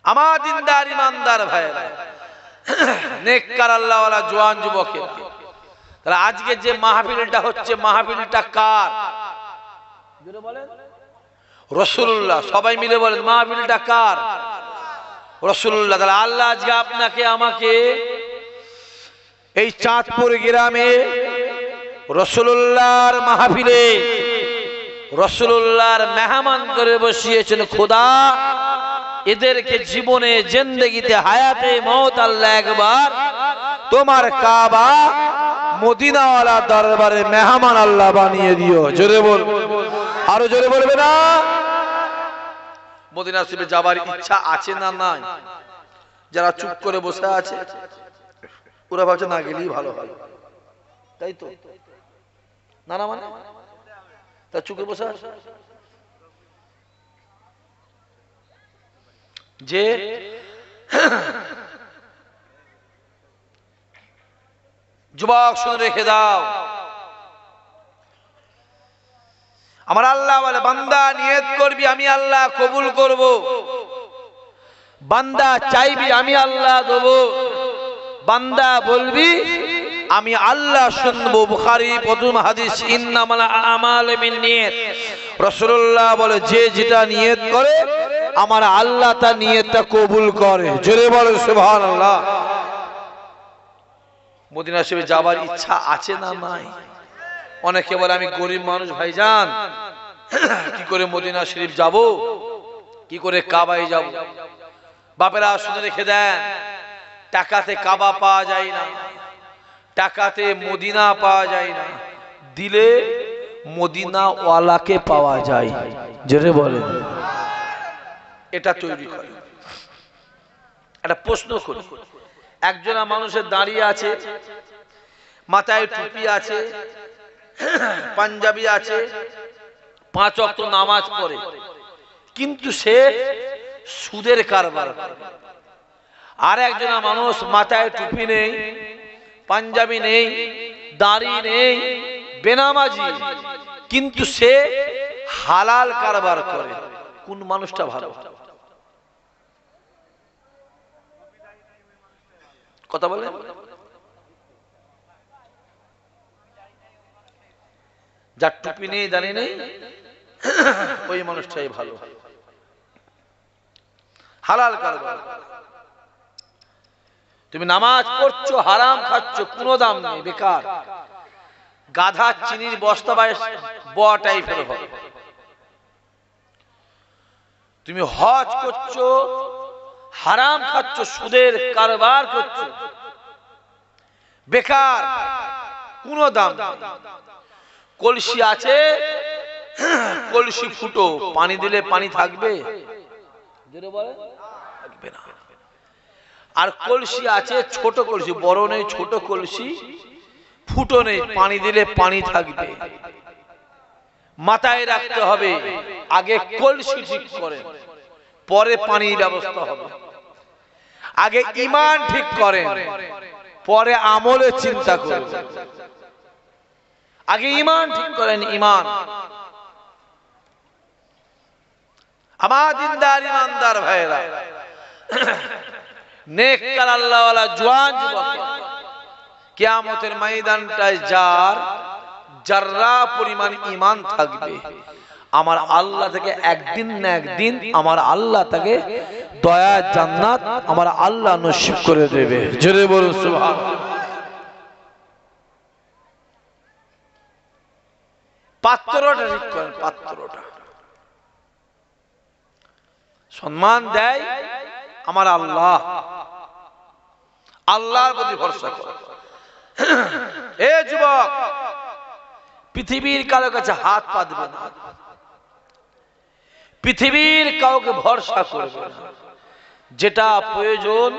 আমার দিনদার ইমানদার ভাইরা, নেককার আল্লাহওয়ালা জওয়ান যুবকেরা, তাহলে আজকে যে মাহফিলটা হচ্ছে, মাহফিলটা কার? বলেন রাসূলুল্লাহ। সবাই মিলে বলেন মাহফিলটা কার? রাসূলুল্লাহ। তাহলে আল্লাহ আজকে আপনাকে আমাকে এই চাঁদপুর গ্রামে রাসূলুল্লাহর মাহফিলে রাসূলুল্লাহর মেহমান করে বসিয়েছেন। খোদা এদেরকে জীবনে জিন্দেগিতে হায়াতে মওত আল্লাহ একবার তোমার কাবা মদিনাওয়ালা দরবারে মেহমান আল্লাহ বানিয়ে দিও। জোরে বল, আরো জোরে বলবে না? মদিনা শরীফে যাবার ইচ্ছা আছে না নাই? যারা চুপ করে বসে আছে ওরা ভাবছে না গেলেই ভালো হয়, তাই তো? না না মানে তা চুপে বসে আছে যে যুবক শুনে রেখে দাও, আমার আল্লাহ বলে বান্দা নিয়ত করবি আমি আল্লাহ কবুল করব, বান্দা চাইবি আমি আল্লাহ দেব, বান্দা বলবি আমি আল্লাহ শুনবো। বুখারী প্রথম হাদিস, ইন্নামাল আমালু বিন্নিয়াত। রাসূলুল্লাহ বলে যে যেটা নিয়ত করে আমার আল্লাহ তার নিয়তটা কবুল করে। জোরে বলো সুবহানাল্লাহ। মদিনা শরীফে যাবার ইচ্ছা আছে না নাই? অনেকে বলে আমি গরিব মানুষ ভাইজান, কি করে মদিনা শরীফ যাব, কি করে কাবায় যাব? বাপেরা শুনে রেখে দেন, টাকাতে কাবা পাওয়া যায় না, টাকাতে মদিনা পাওয়া যায় না, দিলে মদিনা ওয়ালাকে পাওয়া যায়। জোরে বলেন। এটা তৈরি করে। একটা প্রশ্ন করি, একজনা মানুষের দাঁড়িয়ে আছে, মাথায় টুপি আছে, পাঞ্জাবি আছে, 5 ওয়াক্ত নামাজ পড়ে, কিন্তু সে সুদের কারবার করে। আর একজনা মানুষ মাথায় টুপি নেই, পাঞ্জাবি নেই, দাড়ি নেই, বেনামাজি, কিন্তু সে হালাল কারবার করে। কোন মানুষটা ভালো? কথা বলে। যার টুপি নেই, দাড়ি নেই, ওই মানুষটাই ভালো, হালাল কারবার। তুমি নামাজ পড়ছো, হারাম খাচ্ছ, কোনো দাম নেই, বেকার। গাধা চিনির বস্তা ব টাইপের হবে। তুমি হজ করছো, হারাম খাচ্ছ, সুদের কারবার করছো, বেকার, কোনো দাম নেই। কলসি আছে, কলসি ফুটো, পানি দিলে পানি থাকবে? থাকবে না। আর কলসি আছে, ছোট কলসি, বড় নেই, ছোট কলসি, ফুটো নেই, পানি দিলে পানি থাকবে। মাথায় রাখতে হবে, আগে কলসি ঠিক করেন, পরে পানির ব্যবস্থা হবে। আগে ঈমান ঠিক করেন, পরে আমলের চিন্তা করেন। আগে ঈমান ঠিক করেন, ঈমান। আমার দিনদার ইমানদার ভাইরা, নেককার আল্লাহওয়ালা জওয়ান যুবক, কিয়ামতের ময়দানটায় যার যাররা পরিমাণ ঈমান থাকবে, আমার আল্লাহ থেকে একদিন না একদিন আমার আল্লাহ তাকে দয়া জান্নাত আমার আল্লাহ নসিব করে দেবে। জোরে বলুন সুবহানাল্লাহ। পাত্রটা ঠিক করেন, পাত্রটা সম্মান দেয় আমার আল্লাহ, আল্লাহর প্রতি ভরসা করো। এ যুবক, পৃথিবীর কারো কাছে হাত পাতবে না, পৃথিবীর কাউকে ভরসা করবে না। যেটা প্রয়োজন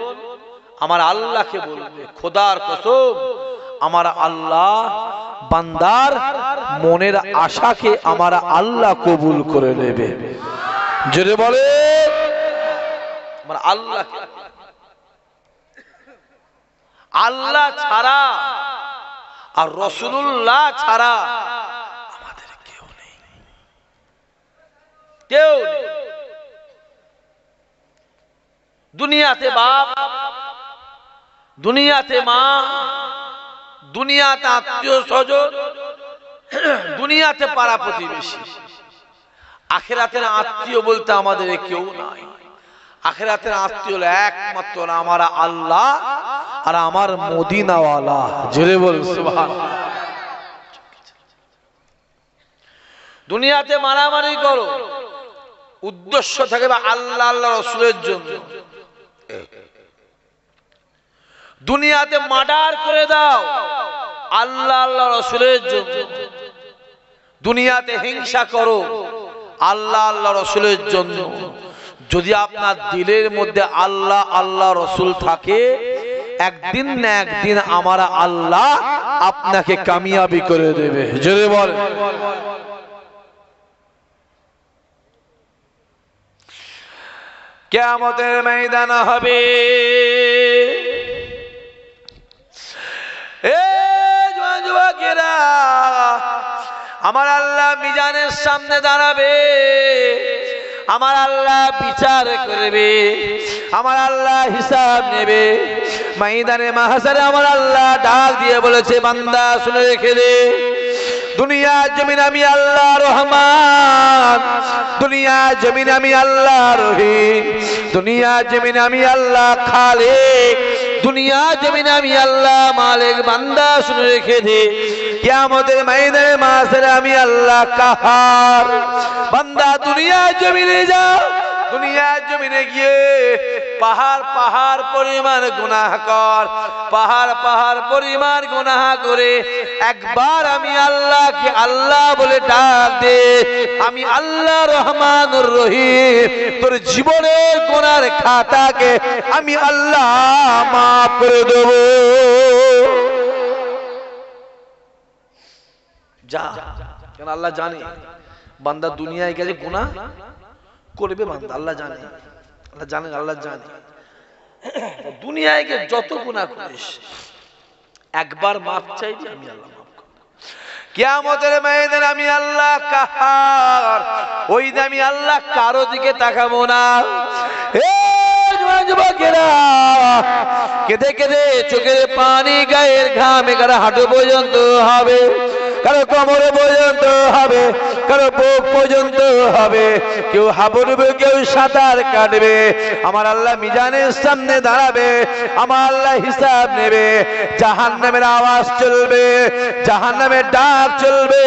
আমার আল্লাহকে বলবে। খোদার কসম, আমার আল্লাহ বান্দার মনের আশাকে আমার আল্লাহ কবুল করে নেবে। জোরে বলে আমার আল্লাহ। আল্লাহ ছাড়া আর রাসূলুল্লাহ ছাড়া আমাদের কেউ নেই, কেউ নেই। দুনিয়াতে বাপ, দুনিয়াতে মা, দুনিয়াতে আত্মীয় স্বজন, দুনিয়াতে পাড়া প্রতিবেশী। আখিরাতের আত্মীয় বলতে আমাদের কেউ নাই। আখিরাতের আত্মীয় হলো একমাত্র আমার আল্লাহ আর আমার মদিনাওয়ালা। জোরে বলুন সুবহানাল্লাহ। দুনিয়াতে মারামারি করো, উদ্দেশ্য থাকবে আল্লাহ আল্লাহ রাসূলের জন্য। দুনিয়াতে মার্ডার করে দাও আল্লাহ আল্লাহ রাসূলের জন্য। দুনিয়াতে হিংসা করো আল্লাহ আল্লাহ রাসূলের জন্য। যদি আপনার দিলের মধ্যে আল্লাহ আল্লাহ রাসূল থাকে, একদিন না একদিন আমার আল্লাহ আপনাকে কামিয়াবি করে দেবে। জোরে বলেন। কিয়ামতের ময়দান হবে, যুবকেরা আমার আল্লাহ মিজানের সামনে দাঁড়াবে, আমার আল্লাহ বিচার করবে, আমার আল্লাহ হিসাব নেবে। ময়দানে মাহশারে আমার আল্লাহ ডাক দিয়ে বলেছে, বান্দা শুনে রেখে দে, দুনিয়া জমিন আমি আল্লাহ রহমান, দুনিয়া জমিন আমি আল্লাহ রহিম, দুনিয়া জমিন আমি আল্লাহ খালিক, দুনিয়া জমিন আমি আল্লাহ মালিক। বান্দা শুনে রেখে দে, কিয়ামতের ময়দানে মাহশারে আমি আল্লাহ কাহার। বান্দা দুনিয়া জমিনে যা, দুনিয়া জমিনে গিয়ে পাহাড় পাহাড় পরিমাণ গুনাহ কর, পাহাড় পাহাড় পরিমাণ গুনাহ করে একবার আমি আল্লাহকে আল্লাহ বলে ডাক দে, আমি আল্লাহ রহমানুর রহিম, তোর জীবনের গুনার খাতাকে আমি আল্লাহ মাফ করে দেব। যা, কেন আল্লাহ জানে বান্দা দুনিয়ায় গেছে গুনাহ করবে, বান্দা আল্লাহ জানে, আল্লাহ জানেন, আল্লাহ জানে। দুনিয়ায় গিয়ে যত গুনাহ করিস একবার মাফ চাইবি, আমি আল্লাহ মাফ করব। কিয়ামতের ময়দানে আমি আল্লাহ কাহার, ওই দিন আমি আল্লাহ কারো দিকে তাকাবো না। যুবকেরা কেঁদে কেঁদে চোখের পানি, গায়ের ঘামে কারো হাঁটু পর্যন্ত হবে, কারো কোমর পর্যন্ত হবে, কারো বুক পর্যন্ত হবে, কেউ হাবুডুবু, কেউ সাঁতার কাটবে। আমার আল্লাহ মিজানের সামনে দাঁড়াবে, আমার আল্লাহ হিসাব নেবে। জাহান্নামের আওয়াজ চলবে, জাহান্নামের ডাক চলবে,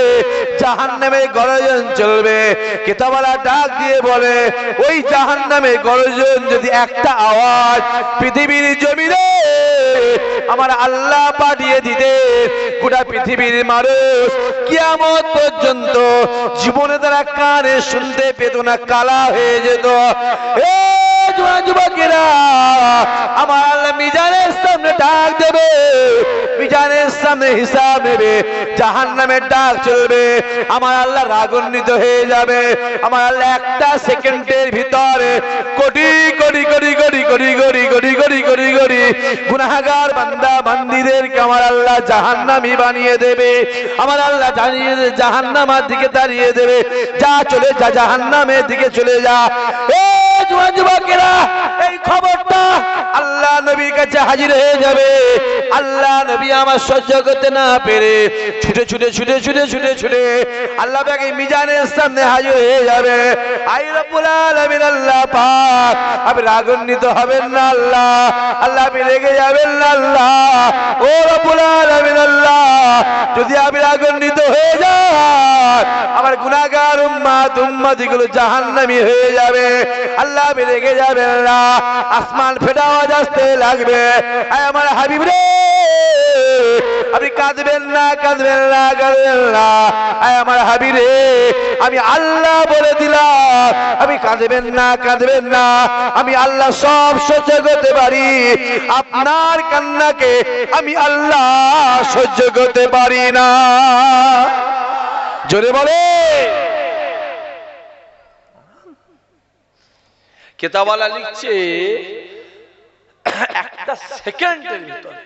জাহান্নামের গর্জন চলবে। কিতাবওয়ালা ডাক দিয়ে বলে, ওই জাহান্নামের গর্জন যদি একটা আওয়াজ পৃথিবীর জমিনে আমার আল্লাহ পাঠিয়ে দিতে, গোটা পৃথিবীর মানুষ কিয়ামত পর্যন্ত জীবনে তারা কানে শুনতে পেত না, কালা হয়ে যেত। যুবকেরা আমার আল্লাহ মিজানের সামনে ডাক দেবে, মিজানের সামনে হিসাব নেবে, জাহান্নামের ডাক চলবে। আমার আল্লাহ রাগান্বিত হয়ে যাবে। আমার আল্লাহ একটা সেকেন্ডের ভিতরে কোটি কোটি কোটি কোটি কোটি কোটি কোটি কোটি কোটি কোটি গুনাহগার বান্দা বান্দীদেরকে আমার আল্লাহ জাহান্নামী বানিয়ে দেবে। আমার আল্লাহ জানিয়ে জাহান্নামের দিকে দাঁড়িয়ে দেবে, যা চলে যা, জাহান্নামের দিকে চলে যা। যুবকেরা এই খবরটা আল্লাহ নবীর কাছে হাজির হয়ে যাবে। আল্লাহ নবী আমার সহ্য করতে না পেরে ছুটে ছুটে ছুটে ছুটে ছুটে ছুটে আল্লাহ পাকের মিজানের সামনে হাজির হয়ে যাবে। আই রব্বুল আলামিন আল্লাহ পাক, আপনি রাগান্বিত হবেন না আল্লাহ, আল্লাহ আপনি রেগে যাবেন না আল্লাহ। ও রব্বুল আলামিন আল্লাহ, যদি আপনি রাগান্বিত হয়ে যান আমার গুনাহগার উম্মতগুলো জাহান্নামী হয়ে যাবে। আল্লাহ আপনি রেগে যাবেন না, আসমান ফেটে আওয়াজ আসতে লাগবে, আয় আমার হাবিব রে, আপনি কাঁদবেন না, কাঁদবেন না, কাঁদবেন না, আয় আমার হাবিব রে, আমি আল্লাহ বলে দিলাম, আমি কাঁদবেন না, কাঁদবেন না, আমি আল্লাহ সব সহ্য করতে পারি, আপনার কান্নাকে আমি আল্লাহ সহ্য করতে পারি না। জোরে বলে। কিতাবওয়ালা লিখছে একটা সেকেন্ডের ভিতরে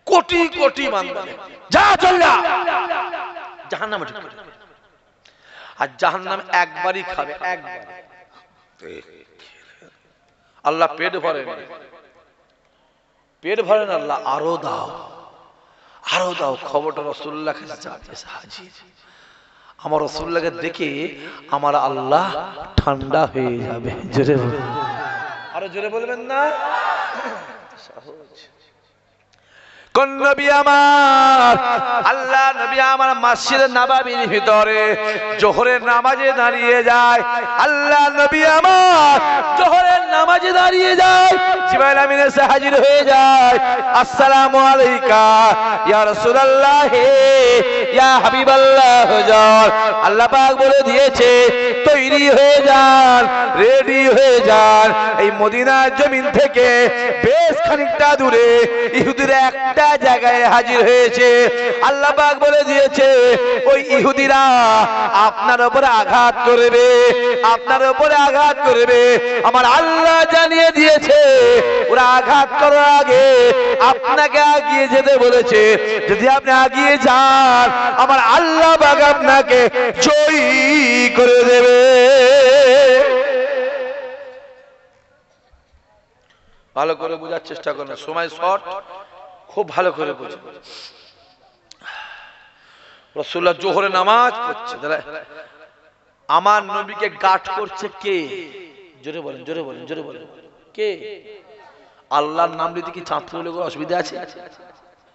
কোটি কোটি বান্দা যা চল যা জাহান্নামে ঢুকবে, আর জাহান্নাম একবারই খাবে, একবার। আল্লাহ পেট ভরেন, পেট ভরেন, আল্লাহ আরো দাও, আরো দাও। খবরটা রাসূলুল্লাহ কাছে যাচ্ছে হাজির। আমার রাসূলুল্লাহকে দেখে আমার আল্লাহ ঠান্ডা হয়ে যাবে। জোরে বলবেন, আরো জোরে বলবেন না? কোন নবী আমার? আল্লাহ নবী আমার মসজিদ নববীর ভিতরে জোহরের নামাজে দাঁড়িয়ে যায়। আল্লাহ নবী আমার জোহরের নামাজে দাঁড়িয়ে যায়, জিবরাইল আমিন এসে হাজির হয়ে যায়। আসসালামু আলাইকা ইয়া রাসূলুল্লাহ, ইয়া হাবিবাল্লাহ হুজুর। আল্লাহ পাক বলে দিয়েছে তৈরি হয়ে যান, রেডি হয়ে যান। এই মদিনার জমিন থেকে বেশ খানিকটা দূরে ইহুদিরা একটা জায়গায় হাজির হয়েছে। আল্লাহ পাক বলে দিয়েছে ওই ইহুদিরা আপনার উপরে আঘাত করবে, আপনার উপরে আঘাত করবে। আমার আল্লাহ জানিয়ে দিয়েছে ওরা আঘাত করার আগে আপনাকে এগিয়ে যেতে বলেছে। যদি আপনি এগিয়ে যান আমার আল্লাহ পাক আপনাকে জয়ী করে দেবে। ভালো করে বোঝার চেষ্টা করেন, সময় শর্ট, খুব ভালো করে বুঝুন। রাসূলুল্লাহ জোহরে নামাজ পড়ছে, আমার নবীকে গার্ড করছে কে? জোরে বলেন, জোরে বলেন, জোরে বলেন, কে? আল্লাহর নাম নিতে কি ছাত্র হলে কোনো অসুবিধা আছে?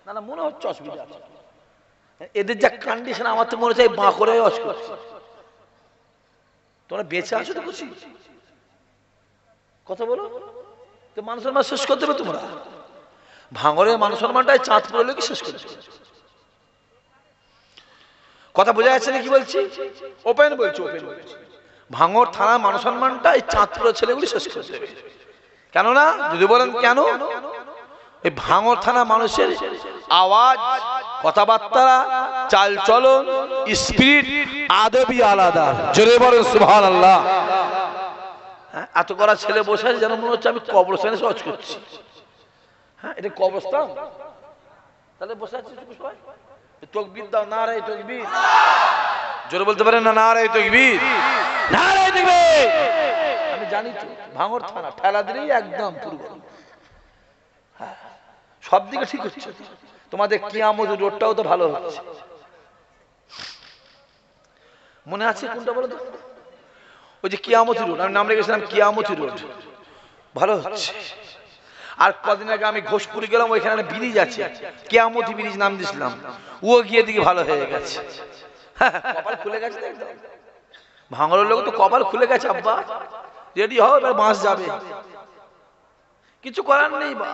না না, মনে হচ্ছে অসুবিধা আছে। এদের যা কন্ডিশন আমার তো মনে হচ্ছে বাঁ করে অসুবিধা। তোমরা বেঁচে আছো তো খুশি কথা বলো তো, মান সম্মান শেষ করে দেবে তোমরা। ভাঙরের মান সম্মানটাই চাঁদপুর লোক শেষ করে দেবে। কথা বোঝা যাচ্ছে না কি বলছি? ওপেন বলছি, ওপেন বলছি। ভাঙর থানার মান সম্মানটা এই চাঁদপুরের ছেলেগুলি শেষ করে দেবে। কেননা যদি বলেন কেন, এই ভাঙর থানা মানুষের আওয়াজ, কথাবার্তা, চাল চলন, স্পিরিট, আদবই আলাদা। জোরে বলেন সুবহানাল্লাহ। এত করা ছেলে বসে আছে যেন মনে হচ্ছে আমি কবরস্থানে সহজ করছি। হ্যাঁ, এটা কবরস্থান, তাহলে বসে আছি সবাই। তাকবীর দাও, নারায়ে তাকবীর। জোরে বলতে পারেন না? নারায়ে তাকবীর, নারায়ে তাকবীর। আমি জানি তো ভাঙর থানা ঠেলা দিলেই একদম পুরো সব দিকে ঠিক হচ্ছে। তোমাদের কিয়ামত রোডটাও তো ভালো হচ্ছে। মনে আছে কোনটা বলো তো? ওই যে কিয়ামতি রোড, আমি নাম রেখেছিলাম কিয়ামতি রোড, ভালো হচ্ছে। আর কদিন আগে আমি ঘোষপুরি গেলাম, ওইখানে ব্রিজ আছে, কিয়ামতি ব্রিজ নাম দিয়েছিলাম, ও গিয়ে দিকে ভালো হয়ে গেছে। কপাল খুলে গেছে একদম। ভাঙড়ের লোক তো কপাল খুলে গেছে। আব্বা রেডি হও, এবার বাস যাবে, কিছু করার নেই। বা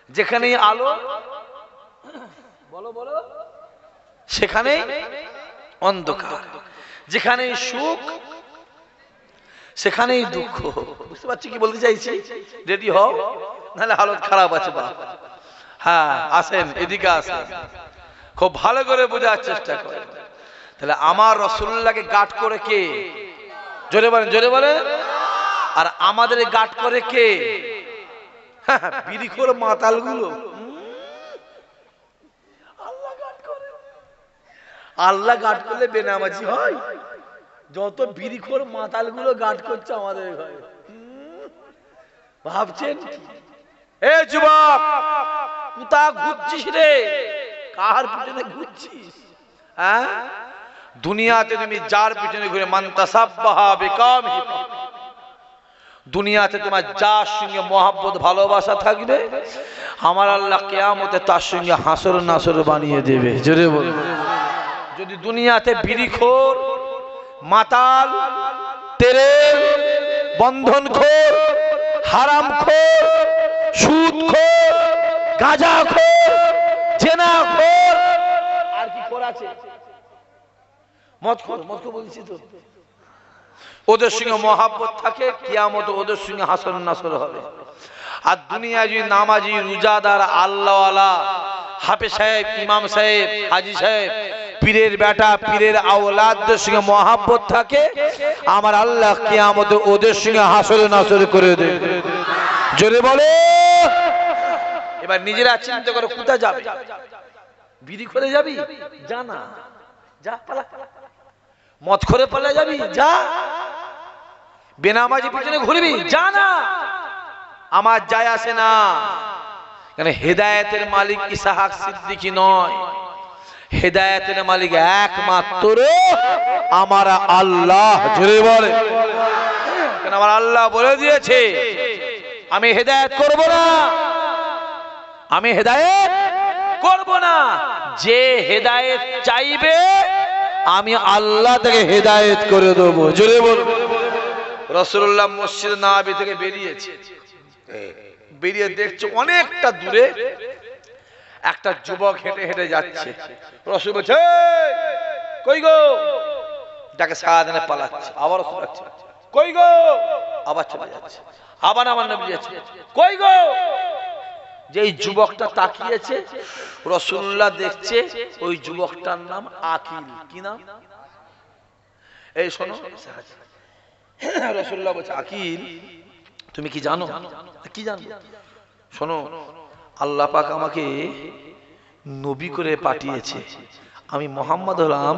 যেখানেই আলো বলো বলো, সেখানেই অন্ধকার, যেখানেই সুখ সেখানেই দুঃখ। বুঝতে পারছি কি বলতে চাইছি? রেডি হও, নাহলে হালত খারাপ আছে। বা হ্যাঁ, আসেন এদিকে আসেন, খুব ভালো করে বোঝার চেষ্টা করেন। তাহলে আমার রাসূলুল্লাহকে গার্ড করে কে? জোরে বলেন, জোরে বলেন। আর আমাদের গার্ড করে কে? বিড়িখোর মাতালগুলো। আল্লাহ গার্ড করে। আল্লাহ গার্ড করলে বেনামাজি হয়? যত বিড়িখোর মাতালগুলো গার্ড করছে আমাদের ঘরে, ভাবছেন? এ যুবক, কোথা ঘুরছিস রে? কার পিছনে ঘুরছিস? হ্যাঁ, দুনিয়াতে তুমি যার পিছনে ঘুরে, মান তাসাব্বাহা বিকামি, দুনিয়াতে তোমার যার সঙ্গে মহব্বত ভালোবাসা থাকবে, আমার আল্লাহ কিয়ামতে তার সঙ্গে হাসর নাসর বানিয়ে দেবে। জোরে বলুন। যদি দুনিয়াতে বিড়িখোর, মাতাল, তেরের, বন্ধনখোর, হারামখোর, সুদখোর, গাঁজাখোর, জেনাখোর, আর কি খোর আছে? মদখোর, মদখোর বলছি তো। ওদের সঙ্গে মহব্বত থাকে, কিয়ামত ওদের সঙ্গে হাসর নাসর হবে। আর দুনিয়া যদি নামাজি, রোজাদার, আল্লাহওয়ালা, হাফেজ সাহেব, ইমাম সাহেব, হাজি সাহেব, পীরের বেটা, পীরের আওলাদদের সঙ্গে মহব্বত থাকে, আমার আল্লাহ কিয়ামতে ওদের সঙ্গে হাসর নাসর করে দেবে। জোরে বলে। এবার নিজেরা চিন্তা করো, কোথায় যাবে? বিড়ি করে যাবি? জানা, যা পালা। মদ করে পালা যাবি? যা। বেনামাজি পিছনে ঘুরবি? জানা। আমার যায় আসে না, কেন হেদায়েতের মালিক ইসহাক সিদ্দিকী নয়, হেদায়েতের মালিক একমাত্র আমার আল্লাহ। জোরে বলে, কেন আমার আল্লাহ বলে দিয়েছে আমি হেদায়েত করব না, আমি হেদায়েত করব না। যে হেদায়েত চাইবে আমি আল্লাহ থেকে হেদায়েত করে দেব। জোরে বলো। রাসূলুল্লাহ মসজিদ নববী থেকে বেরিয়েছে, বেরিয়ে দেখছে অনেকটা দূরে একটা যুবক হেঁটে হেঁটে যাচ্ছে। রাসূল বলছে কই গো, যাকে সাড়া দেনে পালাচ্ছে, আবার শোনাচ্ছে কই গো, আবার চলে যাচ্ছে, আবার আমার নবী যাচ্ছে কই গো। যেই যুবকটা তাকিয়েছে রাসূলুল্লাহ দেখছে ওই যুবকটার নাম আকিল। কি নাম? এই শোনো, রাসূলুল্লাহ বলছে আকিল তুমি কি জানো? কি জানো? শোনো, আল্লাহ পাক আমাকে নবী করে পাঠিয়েছে, আমি মুহাম্মদ হলাম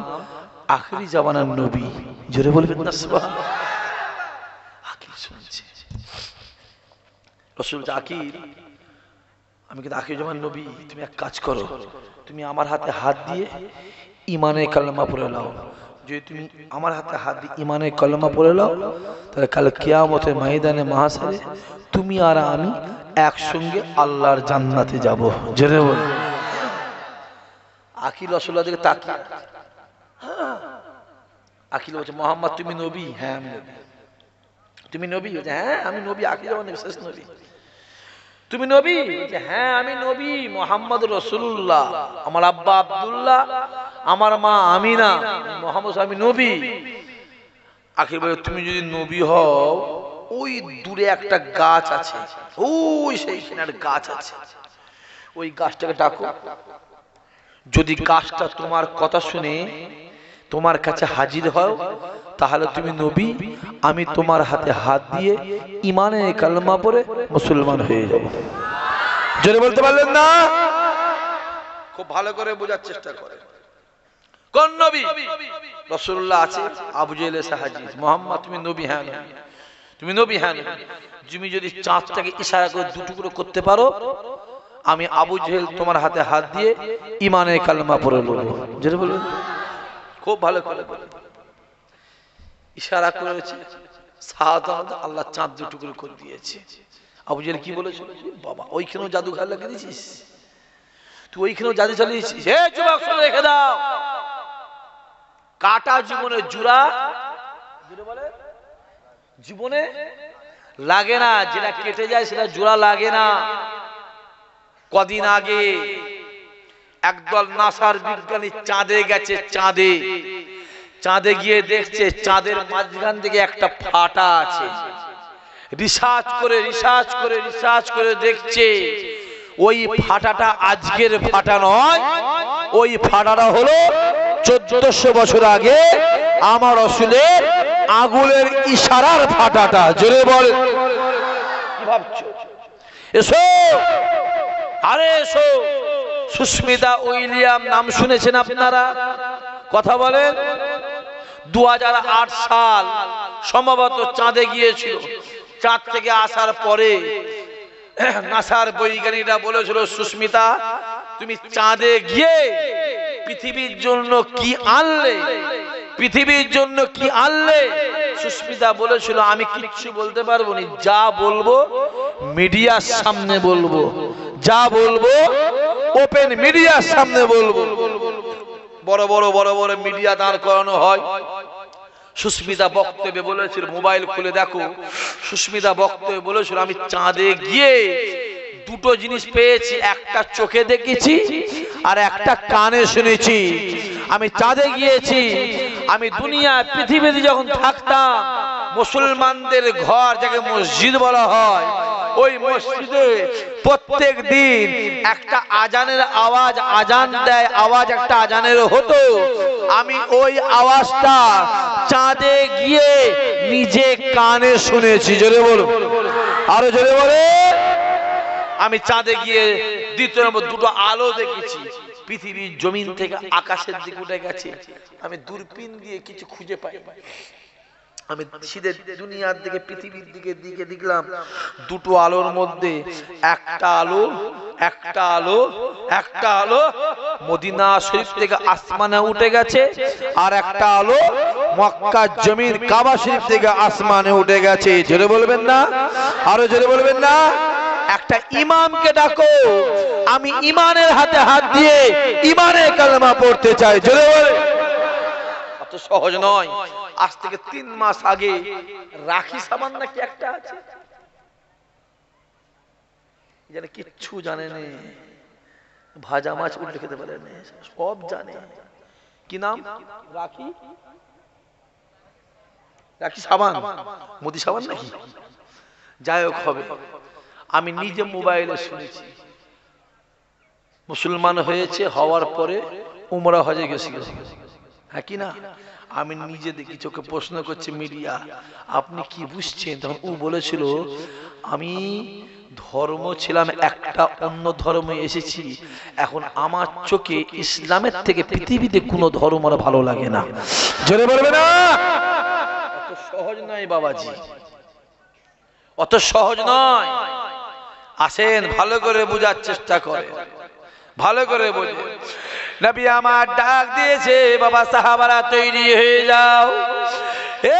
আখিরি জামানার নবী। জোরে বলবেন না সুবহানাল্লাহ। আকিল শুনছে, রাসূল আকিল আমি কিন্তু আখিরি জামানার নবী, তুমি এক কাজ করো, তুমি আমার হাতে হাত দিয়ে ঈমানে কালেমা পড়ে নাও। যদি তুমি আমার হাতে হাত দিয়ে ঈমানে কালেমা পড়ে নাও তাহলে কাল কিয়ামতের ময়দানে মাহশারে তুমি আর আমি একসঙ্গে আল্লাহর জান্নাতে যাব। জোরে বল। আকিল রাসূলুল্লাহ দিকে তাকিয়ে, আকিল বলছে মুহাম্মদ তুমি নবী? হ্যাঁ আমি নবী। তুমি নবী? হ্যাঁ আমি নবী, আকিল আমার বিশেষ নবী। তুমি নবী? হ্যাঁ আমি নবী, মুহাম্মদ রাসূলুল্লাহ, আমার আব্বা আব্দুল্লাহ, আমার মা আমিনা, মুহাম্মদ আমি নবী। আখির বলে তুমি যদি নবী হও ওই দূরে একটা গাছ আছে, ওই সেইখানে একটা গাছ আছে, ওই গাছটাকে ডাকো, যদি গাছটা তোমার কথা শুনে তোমার কাছে হাজির হও তাহলে তুমি নবী, আমি তোমার হাতে হাত দিয়ে ঈমানে কালেমা পড়ে মুসলমান হয়ে যাব। জোরে বলতে পারলেন না? খুব ভালো করে বোঝার চেষ্টা করে। কোন নবী? রাসূলুল্লাহ আছে, আবু জেহেল এসে হাজির, মুহাম্মদ তুমি নবী? হ্যাঁ নবী। তুমি নবী? হ্যাঁ নবী। তুমি যদি চাঁদটাকে ইশারা করে দুটুকরো করতে পারো আমি আবু জেহেল তোমার হাতে হাত দিয়ে ঈমানে কালেমা পড়ে নেব। জোরে বলুন। খুব ভালো করে ইশারা করেছে, সাহায্য আল্লাহ চাঁদ দুটুকরো করে দিয়েছে। আবু জেহেল কি বলেছিল? বাবা ওইখানেও জাদু ঘর লাগিয়ে দিয়েছিস তুই, ওইখানেও জাদু চালিয়েছিস। হে যুবক শুনে রেখে দাও, কাটা জীবনে জোড়া জীবনে লাগে না, যেটা কেটে যায় সেটা জোড়া লাগে না। কদিন আগে একদল নাসার বিজ্ঞানী চাঁদে গেছে, চাঁদে গিয়ে দেখছে চাঁদের মাঝখান থেকে একটা ফাটা আছে। রিসার্চ করে দেখছে ওই ফাটাটা আজকের ফাটা নয়, ওই ফাটাটা হলো 1400 বছর আগে আমার রাসূলের আগুনের ইশারার ফাটাটা। জোরে বল। কি ভাবছো? এসো, আরে এসো। সুস্মিতা উইলিয়াম নাম শুনেছেন আপনারা? কথা বলেন। 2008 সাল সম্ভবত চাঁদে গিয়েছিল। চাঁদ থেকে আসার পরে নাসার বৈজ্ঞানিকরা বলেছিল সুস্মিতা তুমি চাঁদে গিয়ে পৃথিবীর জন্য কি আনলে, পৃথিবীর জন্য কি আনলে? সুস্মিতা বলেছিল আমি কিচ্ছু বলতে পারবো না, যা বলবো মিডিয়ার সামনে বলবো, যা বলবো ওপেন মিডিয়ার সামনে বলবো। বড় বড় মিডিয়া দাঁড় করানো হয়। সুস্মিতা বক্তব্যে বলেছিল, মোবাইল খুলে দেখো, সুস্মিতা বক্তব্যে বলেছিল আমি চাঁদে গিয়ে দুটো জিনিস পেয়েছি, একটা চোখে দেখেছি আর একটা কানে শুনেছি। আমি চাঁদে গিয়েছি, আমি দুনিয়া পৃথিবীতে যখন থাকতাম মুসলমানদের ঘর যাকে মসজিদ বলা হয়, ওই মসজিদে প্রত্যেক দিন একটা আজানের আওয়াজ, আজান দেয় আওয়াজ, একটা আজানের হতো। আমি ওই আওয়াজটা চাঁদে গিয়ে নিজে কানে শুনেছি। জোরে বলো, আরো জোরে বলে। আমি চাঁদে গিয়ে দ্বিতীয় নম্বর দুটো আলো দেখেছি, পৃথিবীর জমিন থেকে আকাশের দিকে উঠে গেছে। আমি দূরবীন দিয়ে কিছু খুঁজে পাই, আমি সিধে দুনিয়ার দিকে পৃথিবীর দিকে দেখলাম দুটো আলোর মধ্যে একটা আলো মদিনা শরীফ থেকে আসমানে উঠে গেছে, আর একটা আলো মক্কা জমির কাবা শরীফ থেকে আসমানে উঠে গেছে। জোরে বলবেন না? আরো জোরে বলবেন না? একটা ইমামকে ডাকো, আমি ইমানের হাতে হাত দিয়ে ইমানের কালেমা পড়তে চাই। জোরে বলে। অত সহজ নয়। আজ থেকে 3 মাস আগে রাখি সাবান নাকি একটা আছে, জানে কিচ্ছু জানে না, ভাজা মাছ উল্টে খেতে পারে না, সব জানে। কি নাম? রাখি। রাখি সাবান, মোদি সাবান নাকি? যাই হোক হবে। আমি নিজে মোবাইলে শুনেছি, মুসলমান হয়েছে, হওয়ার পরে উমরা হজে গেছিল। হ্যাঁ কি না? আমি নিজে দেখি, চোখে প্রশ্ন করছে মিডিয়া, আপনি কি বুঝছেন? তখন ও বলেছিল, আমি ধর্ম ছিলাম একটা, অন্য ধর্মে এসেছি, এখন আমার চোখে ইসলামের থেকে পৃথিবীতে কোনো ধর্ম আর ভালো লাগে না। জোরে বলবে না? অত সহজ নয় বাবাজি, অত সহজ নয়। আসেন ভালো করে বোঝার চেষ্টা করে, ভালো করে বোঝে। নবী আমার ডাক দিয়েছে, বাবা সাহাবারা তৈরি হয়ে যাও। এ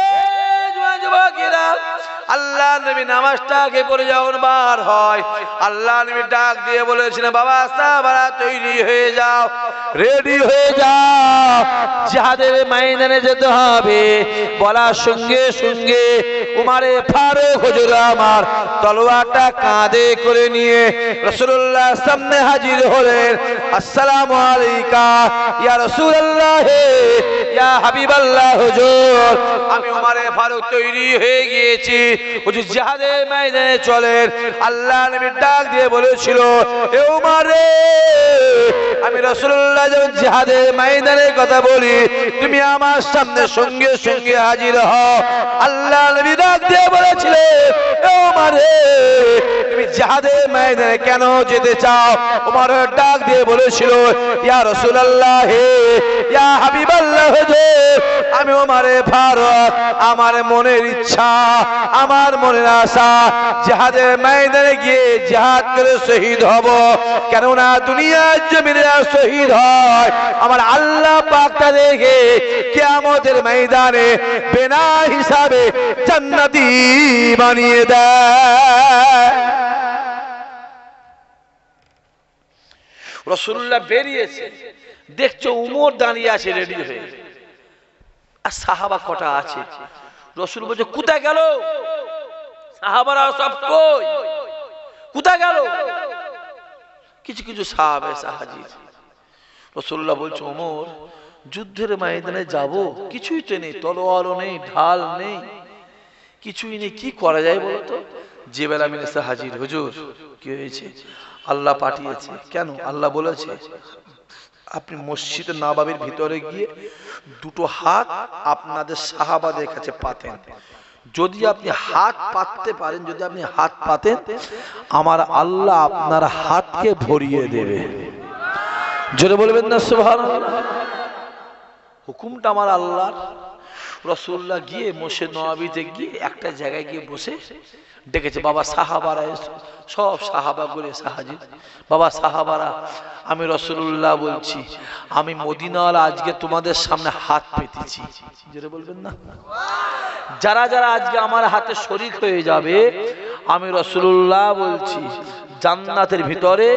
যুবকেরা, আল্লাহ নবী নামাজটাকে পড়ে যাওয়ার বার হয়, আল্লাহ নবী ডাক দিয়ে বলেছিলেন, বাবা সাহাবারা তৈরি হয়ে যাও, রেডি হয়ে যাও, জিহাদের ময়দানে যেতে হবে। বলার সঙ্গে সঙ্গে উমারে ফারুক হুজুর আমার তলোয়ারটা কাঁধে করে নিয়ে রাসূলুল্লাহ সামনে হাজির হলেন। আসসালামু আলাইকা ইয়া রাসূলুল্লাহ, ইয়া হাবিবাল্লাহ হুজুর, আমি উমারে ফারুক তৈরি হয়ে গিয়েছি, হুজুর জিহাদের ময়দানে চলেন। আল্লাহ নবী ডাক দিয়ে বলেছিল, এ উমর রে, আমি রাসূলুল্লাহ যখন জিহাদের ময়দানের কথা বলি, তুমি আমার সামনে সঙ্গে সঙ্গে হাজির হও। আল্লাহ নবী ডাক দিয়ে বলেছিলেন, এ উমর রে, তুমি জিহাদের ময়দানে কেন যেতে চাও? উমর ডাক দিয়ে বলেছিল, ইয়া রাসূলুল্লাহ, ইয়া হাবিবাল্লাহ হুজুর, আমি উমরে ফারুক, আমার মনের ইচ্ছা, আমার মনের আশা, জিহাদের ময়দানে গিয়ে জিহাদ করে শহীদ হব। কেননা দুনিয়ার জমিনে শহীদ হয়, আমার আল্লাহ পাক তাদেরকে কিয়ামতের ময়দানে বিনা হিসাবে জান্নাতি বানিয়ে দেয়। রাসূলুল্লাহ বেরিয়েছে, দেখছো উমর দাঁড়িয়ে আছে রেডি হয়ে, আর সাহাবা কটা আছে। রাসূল বলছে, কোথায় গেল সাহাবারা? সব কই, কোথায় গেল? কিছু কিছু সাহাবা হাজির। রাসূলুল্লাহ বলছে, ওমর, যুদ্ধের ময়দানে যাব, কিছুই তো নেই, তলোয়ারও নেই, ঢাল নেই, কিছুই নেই, কি করা যায় বলো তো? জিবরাইল আমিন এসে হাজির। হুজুর, কি হয়েছে? আল্লাহ পাঠিয়েছে। কেন? আল্লাহ বলেছে, আপনি মসজিদে নববীর ভিতরে গিয়ে দুটো হাত আপনাদের সাহাবাদের কাছে পাতেন, যদি আপনি হাত পাততে পারেন, যদি আপনি হাত পাতেন, আমার আল্লাহ আপনার হাতকে ভরিয়ে দেবে। জোরে বলবেন না সুবহানাল্লাহ? হুকুমটা আমার আল্লাহর। রাসূলুল্লাহ গিয়ে মসজিদ নববীতে গিয়ে একটা জায়গায় গিয়ে বসে ডেকেছে, বাবা সাহাবারা এসো। সব সাহাবাগুলো এসে হাজির। বাবা সাহাবারা, আমি রাসূলুল্লাহ বলছি, আমি মদিনাওয়ালা আজকে তোমাদের সামনে হাত পেতেছি। জোরে বলবেন না? যারা যারা আজকে আমার হাতে শরীক হয়ে যাবে, আমি রাসূলুল্লাহ বলছি, জান্নাতের ভিতরে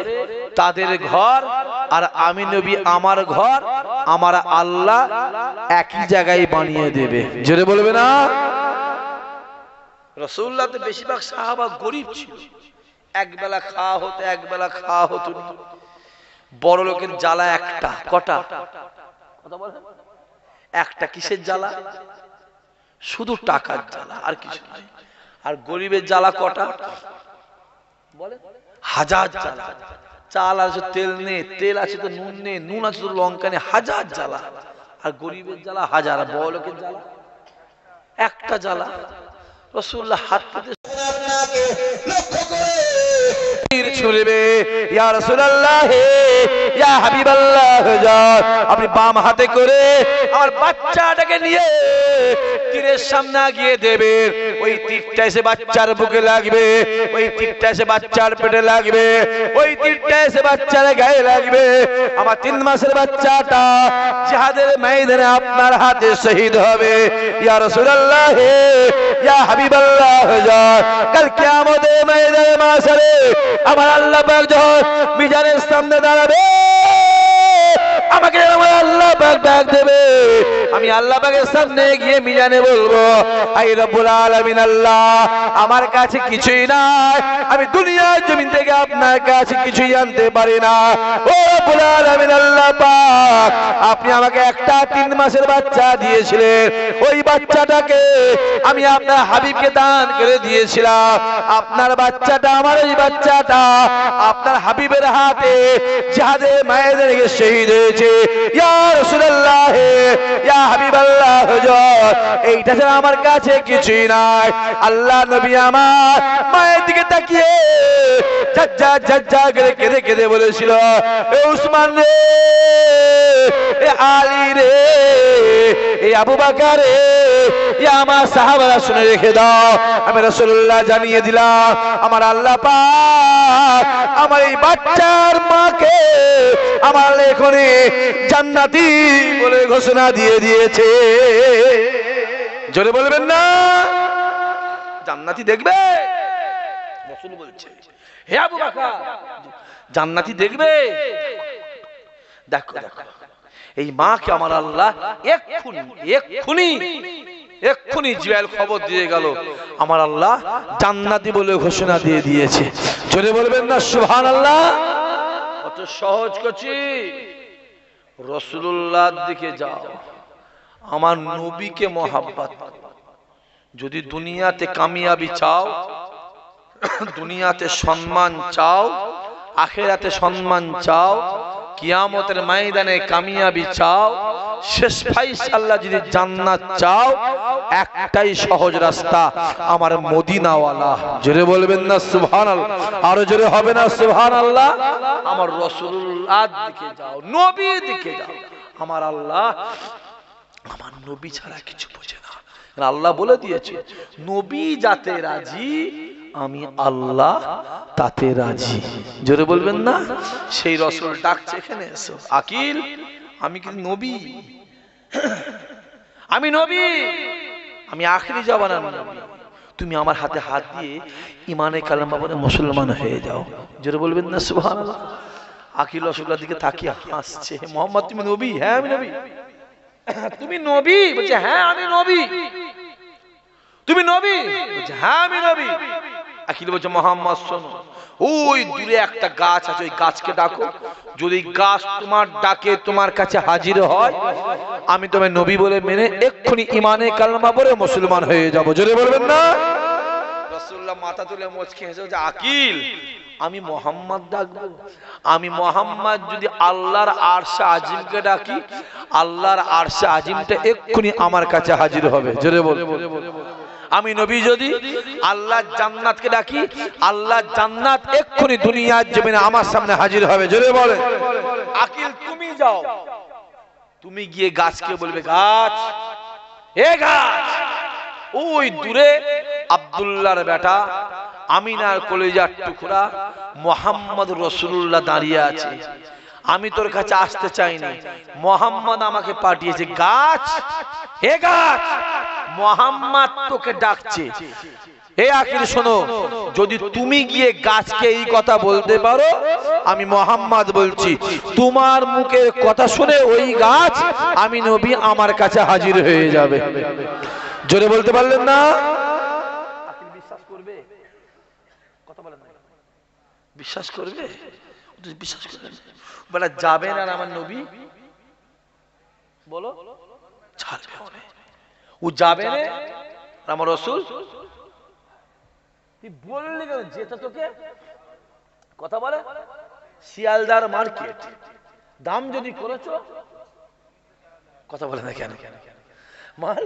তাদের ঘর আর আমি নবী আমার ঘর আমার আল্লাহ একই জায়গায় বানিয়ে দেবে। জোরে বলবে না? রাসূলুল্লাহ তো বেশিরভাগ সাহাবা গরিব ছিল, একবেলা খাওয়া হতো, একবেলা খাওয়া হতো না। বড় লোকের জ্বালা একটা, কটা কথা বলেন? একটা। কিসের জ্বালা? শুধু টাকার জ্বালা, আর কিছু নাই। আর গরিবের জ্বালা কটা বলে? হাজার জ্বালা। চাল আছে, তেল নেই, তেল আছে তো নুন নেই, নুন আছে তো লঙ্কা নেই, হাজার জ্বালা। আর গরিবের জ্বালা হাজার, বড় লোকের জ্বালা একটা জ্বালা। রাসূলুল্লাহ হাত পেতে তুলবে, ইয়া রাসূলুল্লাহ ইয়া হাবিবাল্লাহ যান, আপনি বাম হাতে করে আমার বাচ্চাটাকে নিয়ে তীরের সামনে গিয়ে দেবেন। ওই তীরটা এসে বাচ্চার বুকে লাগবে, ওই তীরটা এসে বাচ্চার পেটে লাগবে, ওই তীরটা এসে বাচ্চার গায়ে লাগবে। আমার 3 মাসের বাচ্চাটা জিহাদের ময়দানে আপনার হাতে শহীদ হবে। ইয়া রাসূলুল্লাহ ইয়া হাবিবাল্লাহ যান, কাল কিয়ামতের ময়দানে মাশারে আমার আল্লাহ পাক যখন মিজানের সামনে দাঁড়াবে, আমাকে আমার আল্লাহ পাক ডাক দেবে, আমি আল্লাহ পাকের সামনে গিয়ে মিজানে বলবো, আই রব্বুল আলামিন আল্লাহ, আমার কাছে কিছুই নাই, আমি দুনিয়ার জমিন থেকে আপনার কাছে কিছুই আনতে পারি না। ও রব্বুল আলামিন আল্লাহ পাক, আপনি আমাকে একটা 3 মাসের বাচ্চা দিয়েছিলেন, ওই বাচ্চাটাকে আমি আপনার হাবিবকে দান করে দিয়েছিলাম। আপনার বাচ্চাটা, আমার ওই বাচ্চাটা আপনার হাবিবের হাতে জিহাদে ময়দানে গিয়ে শহীদ হয়েছে। ইয়া রাসূলুল্লাহ ইয়া হাবিবাল্লাহ যান, এইটা ছাড়া আমার কাছে কিছুই নাই। আল্লাহ নবী আমার মায়ের দিকে তাকিয়ে ঝাজ্জা ঝাজ্জা করে কেঁদে কেঁদে বলেছিল, এ উসমান রে, এ আলী রে, এ আবু বকর রে, এ আমার সাহাবারা শুনে রেখে দাও, আমি রাসূলুল্লাহ জানিয়ে দিলাম, আমার আল্লাহ পাক আমার এই বাচ্চার মাকে আমার এখানে জান্নাতি বলে ঘোষণা দিয়ে দিয়েছে। জোরে বলবেন না? জান্নাতি দেখবে, রাসূল বলছে, হে আবু বকর জান্নাতি দেখবে। দেখো দেখো, এই মাকে আমার আল্লাহ এক্ষুনি জিয়াল খবর দিয়ে গেল, আমার আল্লাহ জান্নাতি বলে ঘোষণা দিয়ে দিয়েছে। জোরে বলবেন না সুবহানাল্লাহ? কত সহজ করছি। রাসূলুল্লাহর দিকে যাও, আমার নবীকে মহাব্বত, যদি দুনিয়াতে কামিয়াবি চাও, দুনিয়াতে সম্মান চাও, আখিরাতে সম্মান চাও, কিয়ামতের ময়দানে কামিয়াবি চাও, শেষ ফায়সালা যদি জান্নাত চাও, একটাই সহজ রাস্তা, আমার মদিনাওয়ালা। জোরে বলবেন না সুবহানাল্লাহ? আরো জোরে হবে না সুবহানাল্লাহ? আমার রাসূলুল্লাহর দিকে যাও, নবীর দিকে যাও। আমার আল্লাহ আমার নবী ছাড়া কিছু বোঝে না। আল্লাহ বলে দিয়েছে, নবী যাতে রাজি আমি আল্লাহ তাতে রাজি। জোরে বলবেন না? সেই রাসূল ডাকছে, এখানে এসো আকিল, আমি কি নবী? আমি নবী, আমি আখিরি জামানার নবী, তুমি আমার হাতে হাত দিয়ে ইমানে কালেমা পড়ে মুসলমান হয়ে যাও। জোরে বলবেন না সুবহানাল্লাহ? আকিল রাসূলের দিকে তাকিয়ে হাসছে, মুহাম্মদ তুমি নবী? হ্যাঁ আমি নবী। তুমি নবী? বলছে হ্যাঁ আমি নবী। তুমি নবী? বলছে হ্যাঁ আমি নবী। আকিল বলছে মুহাম্মদ শোনো, ওই দূরে একটা গাছ আছে, ওই গাছকে ডাকো, যদি গাছ তোমার ডাকে তোমার কাছে হাজির হয়, আমি তোমায় নবী বলে মেনে এক্ষুনি ইমানে কালেমা পড়ে মুসলমান হয়ে যাব। জোরে বলবেন না? রাসূলুল্লাহ মাথা তুলে মুচকি হেসে বলছে, আকিল আমি মুহাম্মদ ডাকবো? আমি মুহাম্মদ যদি আল্লাহর আরশে আজিমকে ডাকি, আল্লাহর আরশে আজিমটা এক্ষুনি আমার কাছে হাজির হবে। জোরে বল। আমি নবী যদি আল্লাহ জান্নাতকে ডাকি, আল্লাহ জান্নাত এক্ষুনি দুনিয়ার জমিনে আমার সামনে হাজির হবে। জোরে বলে। আকিল তুমি যাও, তুমি গিয়ে গাছকে বলবে, গাছ এ গাছ, ওই দূরে আব্দুল্লাহর বেটা আমিনার কলিজার টুকরা মুহাম্মদ রাসূলুল্লাহ দাঁড়িয়ে আছে, আমি তোর কাছে আসতে চাইনি, মুহাম্মদ আমাকে পাঠিয়েছে। গাছ হে গাছ, মুহাম্মদ তোকে ডাকছে। হে আকিল শোনো, যদি তুমি গিয়ে গাছকে এই কথা বলতে পারো, আমি মুহাম্মদ বলছি, তোমার মুখের কথা শুনে ওই গাছ আমি নবী আমার কাছে হাজির হয়ে যাবে। জোরে বলতে পারলেন না? আকিল বিশ্বাস করবে? কথা বলেন না। বিশ্বাস করবে? বিশ্বাস করবে? বলে যাবেন আর আমার নবী বলো ছাড়বে, ও যাবে না আমার রাসূল। তুই বললি কেন যেটা তোকে কথা বলে? শিয়ালদার মার্কেট দাম যদি করেছো, কথা বলে না কেন? মাল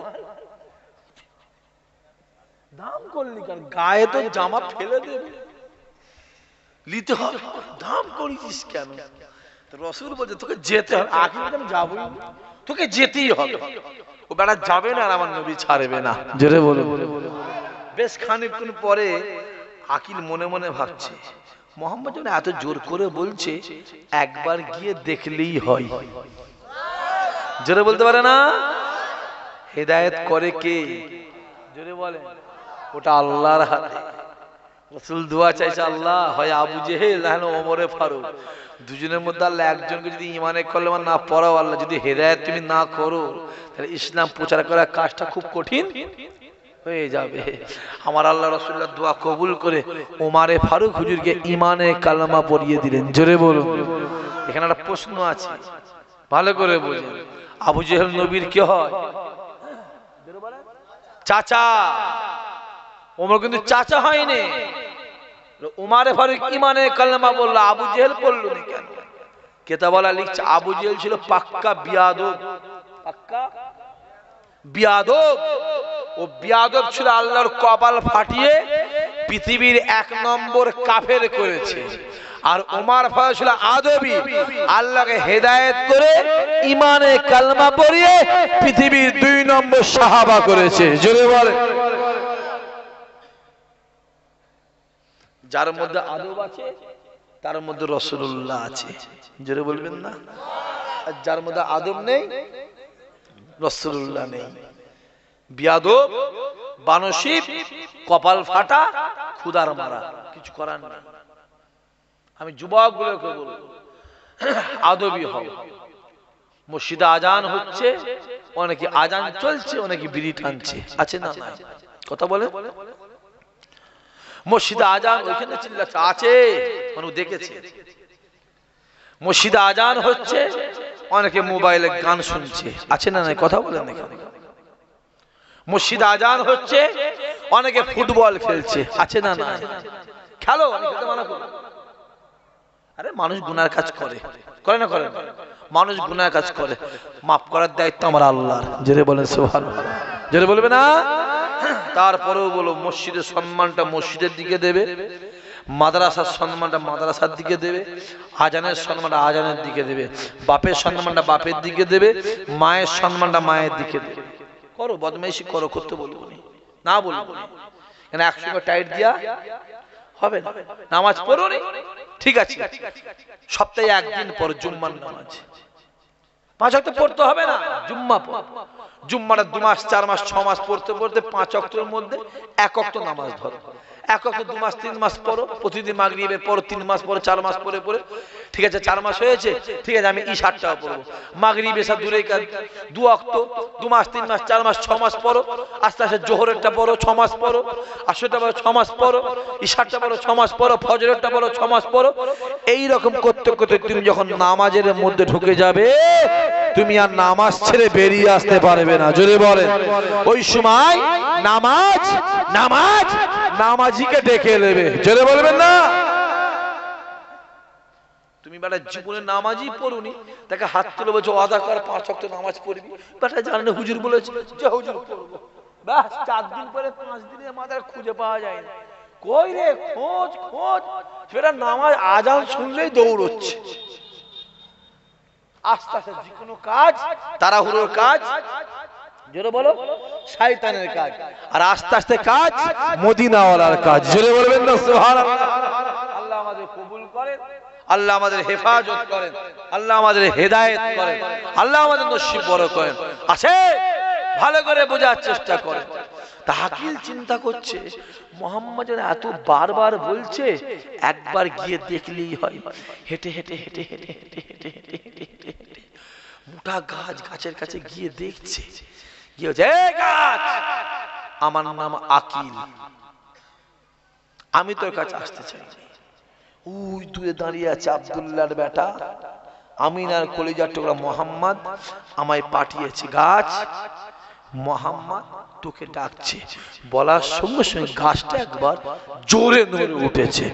দাম করলি কেন? গায়ে তো জামা ফেলে দেবে। নিতে হবে, দাম করেছিস কেন? রসুল বলছে তোকে যেতে হবে। আকিল আমি যাবই, তোকে যেতেই হবে। ও বেড়া যাবে না আর আমার নবী ছাড়বে না। জোরে বলে। বেশ খানিকক্ষণ পরে আকিল মনে মনে ভাবছে, মোহাম্মদ যেন এত জোর করে বলছে, একবার গিয়ে দেখলেই হয়। জোরে বলতে পারে না? হেদায়েত করে কে? জোরে বলে। ওটা আল্লাহর হাতে। রাসূল দোয়া চাইছে, আল্লাহ হয় আবু জেহেল না হলে ওমরে ফারুক, দুজনের মধ্যে আল্লাহ একজনকে যদি ইমানে কলেমা না পড়াও, আল্লাহ যদি হেদায়েত তুমি না করো, তাহলে ইসলাম প্রচার করার কাজটা খুব কঠিন হয়ে যাবে। আমার আল্লাহ রাসূলুল্লাহ দোয়া কবুল করে ওমরে ফারুক হুজুরকে ইমানে কালেমা পড়িয়ে দিলেন। জোরে বলুন। এখানে একটা প্রশ্ন আছে, ভালো করে বুঝুন। আবু জেহেল নবীর কি হয়? চাচা। ওমর কিন্তু চাচা হয়নি। ওমরে ফারুক ইমানে কালেমা বলল, আবু জেহেল পড়ল না কেন? কেতাবলা লিখছে আবু জেহেল ছিল পাক্কা বিয়াদব। পাক্কা বিয়াদব। ও বিয়াদব ছিল, আল্লাহর কপাল ফাটিয়ে পৃথিবীর 1 নম্বর কাফের করেছে। আর ওমর ফারুক ছিল আদবী, আল্লাহকে হেদায়েত করে ইমানে কালেমা পড়িয়ে পৃথিবীর 2 নম্বর সাহাবা করেছে। জোরে বলে। যার মধ্যে আদব আছে তার মধ্যে রাসূলুল্লাহ আছে। জোরে বলবেন না? আর যার মধ্যে আদব নেই, রাসূলুল্লাহ নেই। বিয়াদব, বানশিব, কপাল ফাটা, খুদার মারা, কিছু করার না। আমি যুবকগুলোকে বলবো, আদবী হও। মসজিদে আজান হচ্ছে, অনেকে আজান চলছে, অনেকে বিড়ি টানছে, আছে না? কথা বলে। মসজিদে আজান ওইখানে চিল্লাচ্ছে, আছে, মানুষ দেখেছে। মসজিদে আজান হচ্ছে, অনেকে মোবাইলে গান শুনছে, আছে না? নাই কথা বলেন এখানে। মসজিদে আজান হচ্ছে, অনেকে ফুটবল খেলছে, আছে না? না খেলো, আমি খেলতে মানা করি। আরে মানুষ গুনার কাজ করে, করে না? করে। মানুষ গুনার কাজ করে, মাফ করার দায়িত্ব আমার আল্লাহর। জোরে বলেন সুবহানাল্লাহ। জোরে বলবে না? তারপরেও বলো, মসজিদের সম্মানটা মসজিদের দিকে দেবে, মাদ্রাসার সম্মানটা মাদ্রাসার দিকে দেবে, আজানের সম্মানটা আজানের দিকে দেবে, বাপের সম্মানটা বাপের দিকে দেবে, মায়ের সম্মানটা মায়ের দিকে দেবে। করো, বদমাইশি করো, করতে বলবো না, বলবো না। কেন একসঙ্গে টাইট দিয়া হবে না। নামাজ পড়ো নি, ঠিক আছে, সপ্তাহে 1 দিন পর জুম্মার নামাজ, 5 ওয়াক্ত পড়তে হবে না, জুম্মা পড়ো। জুম্মাটা 2 মাস 4 মাস 6 মাস পড়তে পড়তে 5 ওয়াক্তের মধ্যে 1 ওয়াক্ত নামাজ ধরো। 1 ওয়াক্ত 2 মাস 3 মাস পড়ো, প্রতিদিন মাগরিবের পর 3 মাস পরে 4 মাস পরে পরে, ঠিক আছে 4 মাস হয়েছে, ঠিক আছে আমি ইশারটাও পড়বো। মাগরিব এসা দূরেই কাজ, 2 ওয়াক্ত 2 মাস 3 মাস 4 মাস 6 মাস পড়ো। আস্তে আস্তে জোহরেরটা পড়ো 6 মাস পড়ো, আসরটা পড়ো 6 মাস পড়ো, ইশারটা পড়ো 6 মাস পড়ো, ফজরেরটা পড়ো 6 মাস পড়ো। এই রকম করতে করতে তুমি যখন নামাজের মধ্যে ঢুকে যাবে, তুমি আর নামাজ ছেড়ে বেরিয়ে আসতে পারবে না। জোরে বলেন। ওই সময় নামাজ নামাজ নামাজিকে ডেকে নেবে। জোরে বলবেন না? তুমি বেটা জীবনে নামাজই পড়ুনি, তাকে হাত তুলে বলছো আদা কর, 5 ওয়াক্ত নামাজ পড়বি। বেটা জানে না হুজুর বলেছে, যে হুজুর পড়বো। বাস 4 দিন পরে 5 দিনের মাথায় খুঁজে পাওয়া যায় না। কই রে, খোঁজ খোঁজ, সেটা নামাজ আজান শুনলেই দৌড়চ্ছে। আস্তে আস্তে যে কোনো কাজ, তাড়াহুড়োর কাজ, জোরে বলো, শয়তানের কাজ। আর আস্তে আস্তে কাজ মদিনাওয়ালার কাজ। জোরে বলবেন না সুবহানাল্লাহ। আল্লাহ আমাদের কবুল করেন, আল্লাহ আমাদের হেফাজত করেন, আল্লাহ আমাদের হেদায়েত করেন, আল্লাহ আমাদের নসিব বড় করেন। আছে ভালো করে বোঝার চেষ্টা করেন। তাহাকিল চিন্তা করছে, মুহাম্মদ এত বারবার বলছে, একবার গিয়ে দেখলেই হয়। হেঁটে হেঁটে হেঁটে হেঁটে হেঁটে হেঁটে হেঁটে হেঁটে হেঁটে মোটা গাছ, গাছের কাছে গিয়ে দেখছে, গিয়ে গাছ, আমার নাম আকিল, আমি তোর কাছে আসতে চাই। ওই দূরে দাঁড়িয়ে আছে আব্দুল্লাহর বেটা আমিনার কলিজার টুকরা মোহাম্মদ, আমায় পাঠিয়েছে। গাছ, মোহাম্মদ তোকে ডাকছে। বলার সঙ্গে সঙ্গে গাছটা একবার জোরে নড়ে উঠেছে।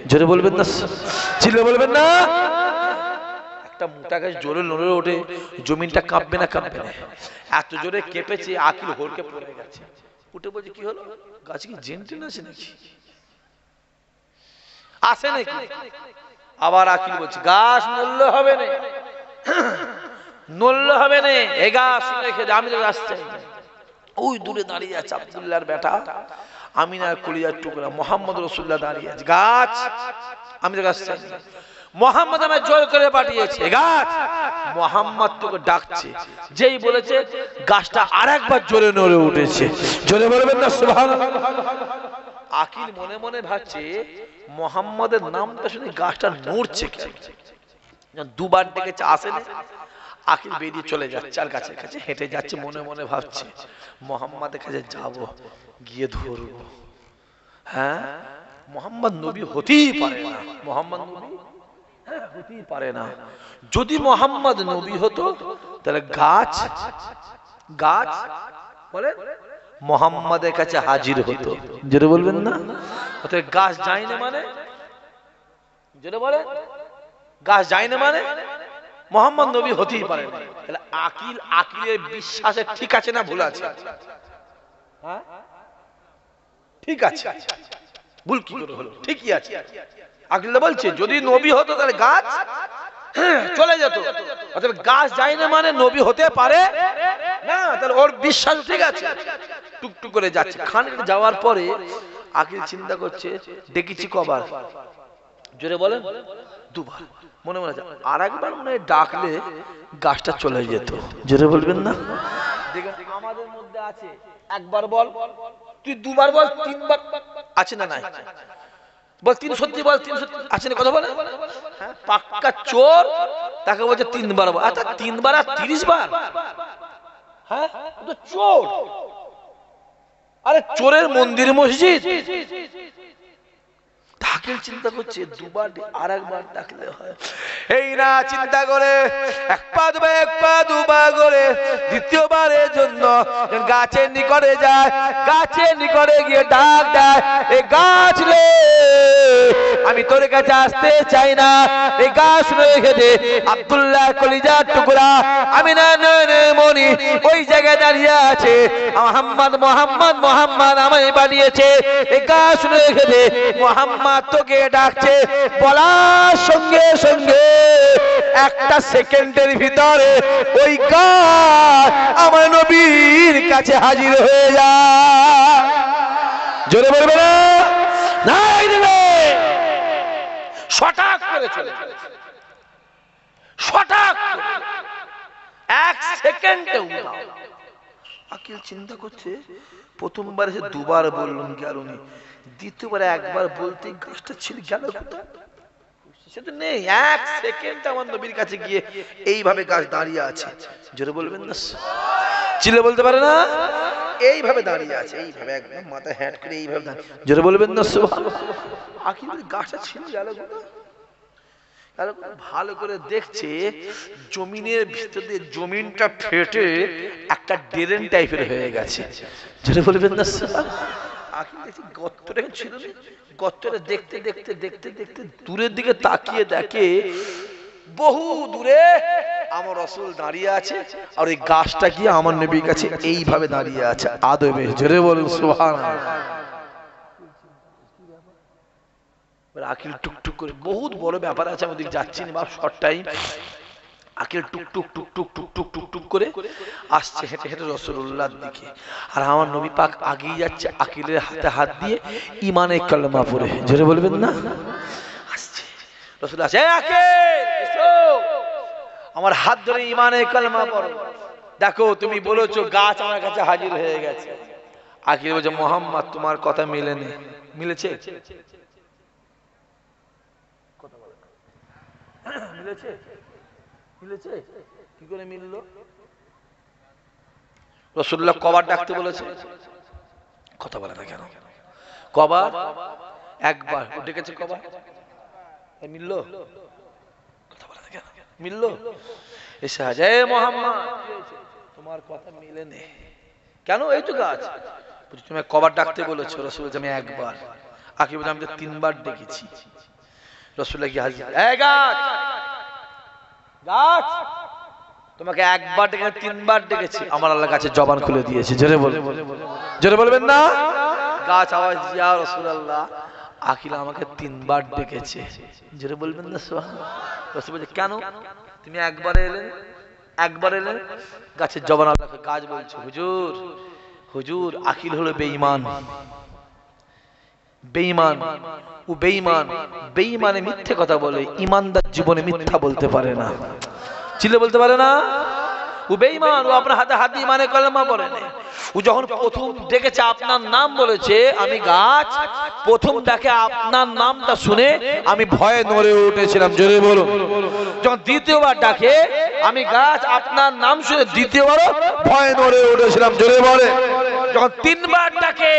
জোরে বলবেন না, চিল্লে বলবেন না? একটা মোটা গাছ জোরে নড়ে ওঠে, জমিনটা কাঁপবে না? কাঁপবে না। এত জোরে কেঁপেছে, আকিল হড়কে পড়ে গেছে। উঠে বলছে কি হলো, গাছ কি জেন্টিন আছে নাকি? আসে নাকি? আবার আকিল বলছে গাছ নড়লে হবে না, নড়লে হবে না, এ গাছ রেখে দে, আমি তো গাছ চাই। ওই দূরে দাঁড়িয়ে আছে আব্দুল্লাহর বেটা আমিনার কলিজার টুকরা মোহাম্মদ রাসূলুল্লাহ দাঁড়িয়ে আছে। গাছ, আমি তো গাছ চাই। মোহাম্মদ আমায় জোর করে পাঠিয়েছে, গাছ। মোহাম্মদ তোকে ডাকছে, যেই বলেছে গাছটা আরেকবার জোরে নড়ে উঠেছে। জোরে বলবেন না সুবহানাল্লাহ। আকিল মনে মনে ভাবছে মোহাম্মদের নামটা শুনে গাছটা নড়ছে কেন? দুবার ডেকেছে আসেনি। আকিল বেরিয়ে চলে যাচ্ছে, আর গাছের কাছে হেঁটে যাচ্ছে, মনে মনে ভাবছে মোহাম্মদের কাছে যাব, গিয়ে ধরবো। হ্যাঁ, মোহাম্মদ নবী হতেই পারে না, মোহাম্মদ নবী হতেই পারে না। যদি মোহাম্মদ নবী হতো তাহলে গাছ গাছ বলে মোহাম্মদের কাছে হাজির হতো। যেটা বলবেন না, অতএব গাছ যায় না মানে, যেটা বলে গাছ যায় না মানে মোহাম্মদ নবী হতেই পারে না। তাহলে আকিল, আকিলের বিশ্বাসে ঠিক আছে না ভুল আছে? হ্যাঁ ঠিক আছে, ভুল কি করে হলো? ঠিকই আছে। আকিল বলছে যদি নবী হতো তাহলে গাছ চলে যেত, অতএব গাছ যায় না মানে নবী হতে পারে না। তাহলে ওর বিশ্বাস ঠিক আছে, টুকটুক করে যাচ্ছে। খানিক যাওয়ার পরে আকিল চিন্তা করছে ডেকেছি কবার? জোরে বলেন দুবার। মনে মনে আর একবার মনে ডাকলে গাছটা চলে যেত। জোরে বলবেন না? দেখেন আমাদের মধ্যে আছে একবার বল, তুই দুবার বল, তিনবার আছে না নাই? বল তিন সত্যি বল, তিন সত্যি আছে না? কথা বলে পাক্কা চোর তাকে বলছে তিনবার বল। আচ্ছা তিনবার আর 30 বার? হ্যাঁ তো চোর। আরে চোরের মন্দির মসজিদ। আকিল চিন্তা করছে দুবার আর একবার ডাকলে হয়। এই না চিন্তা করে এক পা দুবার করে দ্বিতীয়বারের জন্য গাছের নিকটে যায়, গাছের নিকটে গিয়ে ডাক দেয়, এই গাছ রে আমি তোর কাছে আসতে চাই না, এই গাছ রেখে দে। আব্দুল্লাহ কলিজার টুকরা আমিনা মনি ওই জায়গায় দাঁড়িয়ে আছে। মোহাম্মদ মোহাম্মদ মোহাম্মদ আমায় বানিয়েছে, এই গাছ রেখে দে। মোহাম্মদ তোকে ডাকছে। বলার সঙ্গে সঙ্গে একটা সেকেন্ডের ভিতরে ওই গাছ আমার নবীর কাছে হাজির হয়ে যায়। জোরে বলবে না? নাই রে, শটাক করে চলে, শটাক এক সেকেন্ডে উড়াও। আকিল চিন্তা করছে প্রথমবার এসে দুবার বললাম গেল নি, দ্বিতীয়বার একবার বলতে গাছটা ছিল গেল কোথায়? সে তো নেই। এক সেকেন্ড আমার নবীর কাছে গিয়ে এইভাবে গাছ দাঁড়িয়ে আছে। জোরে বলবেন না? চিলে বলতে পারে না? এইভাবে দাঁড়িয়ে আছে, এইভাবে একদম মাথা হ্যাট করে এইভাবে দাঁড়িয়ে। জোরে বলবেন না? আকিল গাছটা ছিল গেল কোথায়? ভালো করে দেখছে জমিনের ভিতর দিয়ে জমিনটা ফেটে একটা ড্রেন টাইপের হয়ে গেছে। যেটা বলবেন না গর্তটা ছিল, গর্তটা দেখতে দেখতে দেখতে দেখতে দূরের দিকে তাকিয়ে দেখে বহু দূরে আমার রাসূল দাঁড়িয়ে আছে, আর ওই গাছটা গিয়ে আমার নবীর কাছে এইভাবে দাঁড়িয়ে আছে আদবে। জোরে বলুন সুবহানাল্লাহ। আকিল টুকটুক করে, বহুত বড় ব্যাপার আছে, আমাদের যাচ্ছি না বাপ, শর্ট টাইম। আকিল টুকটুক টুকটুক টুকটুক টুকটুক করে আসছে হেঁটে হেঁটে রাসূলুল্লাহর দিকে, আর আমার নবী পাক আগেই যাচ্ছে আকিলের হাতে হাত দিয়ে ঈমানের কালেমা পড়ে। জোরে বলবেন না? আসছে রাসূল আসে, আকিল এসো, আমার হাত ধরে ঈমানের কালেমা পড়ো। দেখো তুমি বলেছো গাছ আমার কাছে হাজির হয়ে গেছে। আকিল বলছে মুহাম্মদ তোমার কথা মিলেনি। মিলেছে? মিলেছে? মিলেছে? কি করে মিললো? রাসূলুল্লাহ কবার ডাকতে বলেছে? কথা বলে না কেন? কবার? একবার ডেকেছে। কবার মিললো? কথা বলে না কেন? মিললো? এসে হাজে মুহাম্মদ তোমার কথা মিলে নে কেন? এই তো গাছ। তুমি কবার ডাকতে বলেছো? রাসূল বলছে আমি একবার। আকিব বলছে আমি তো 3 বার ডেকেছি। রাসূলুল্লাহ কি হাজির? এই গাছ, গাছ তোমাকে একবার ডেকে 3 বার ডেকেছি, আমার আল্লাহ গাছের জবান খুলে দিয়েছে। জোরে বলবেন না? গাছ আওয়াজ দিয়া রাসূলুল্লাহ আকিল আমাকে 3 বার ডেকেছে। জোরে বলবেন না সুবহানাল্লাহ। রাসূল বলছে কেন তুমি একবার এলেন? গাছের জবান আল্লাহকে গাছ বলছে হুজুর আকিল হলো বেঈমান। ও বেঈমানে মিথ্যে কথা বলে, ইমানদার জীবনে মিথ্যা বলতে পারে না, চিল্লে বলতে পারে না। ও বেঈমান, ও আপনার হাতে হাত দিয়ে মানে কলেমা পড়ে না। ও যখন প্রথম ডেকেছে আপনার নাম বলেছে, আমি গাছ, প্রথম ডাকে আপনার নামটা শুনে আমি ভয়ে নড়ে উঠেছিলাম। জোরে বলুন। যখন দ্বিতীয়বার ডাকে আমি গাছ, আপনার নাম শুনে দ্বিতীয়বারও ভয়ে নড়ে উঠেছিলাম। জোরে বলে। যখন 3 বার ডাকে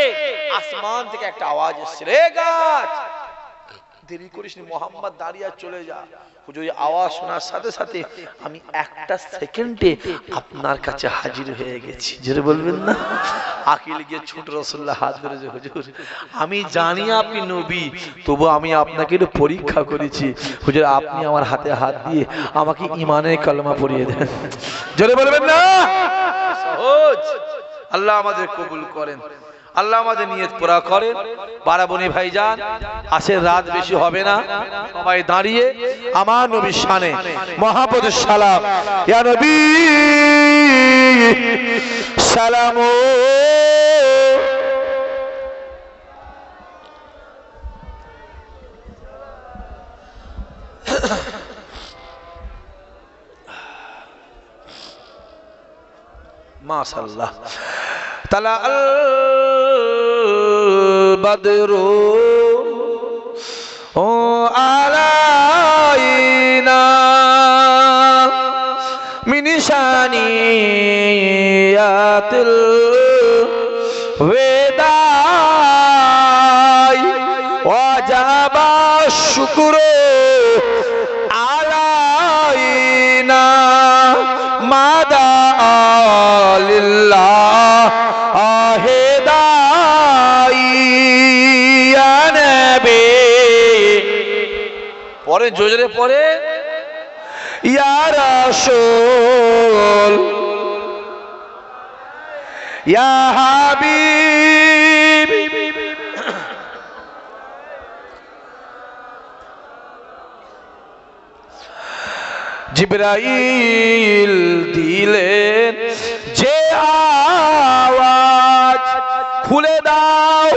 আসমান থেকে একটা আওয়াজ এসেছে, রে গাছ দেরি করিসনি, মোহাম্মদ দাঁড়িয়ে চলে যা। হুজুর আওয়াজ শোনার সাথে সাথে আমি একটা সেকেন্ডে আপনার কাছে হাজির হয়ে গেছি। জোরে বলবেন না। আকিল গিয়ে ছোট রাসূলুল্লাহ হাত ধরেছে, হুজুর আমি জানি আপনি নবী, তবু আমি আপনাকে একটু পরীক্ষা করেছি। হুজুর আপনি আমার হাতে হাত দিয়ে আমাকে ঈমানের কালেমা পড়িয়ে দেন। জোরে বলবেন না। সহজ। আল্লাহ আমাদের কবুল করেন, আল্লাহ আমাদের নিয়ত পুরা করেন। বারাবনি ভাইজান আসে, রাত বেশি হবে না, সবাই দাঁড়িয়ে আমার নবীর শানে মহাপদের সালাম। ইয়া নবী সালাম। মাশাআল্লাহ। তালা আল বদরু ও আলাইনা মিন শানিয়াতিল ওয়াদাই ওয়াজাবা শুকরু আলাইনা মাদা লিল্লাহ পরে জোরে পরে ইয়া রাসূল ইয়া হাবিব। জিবরাইল দিলেন যে আওয়াজ, খুলে দাও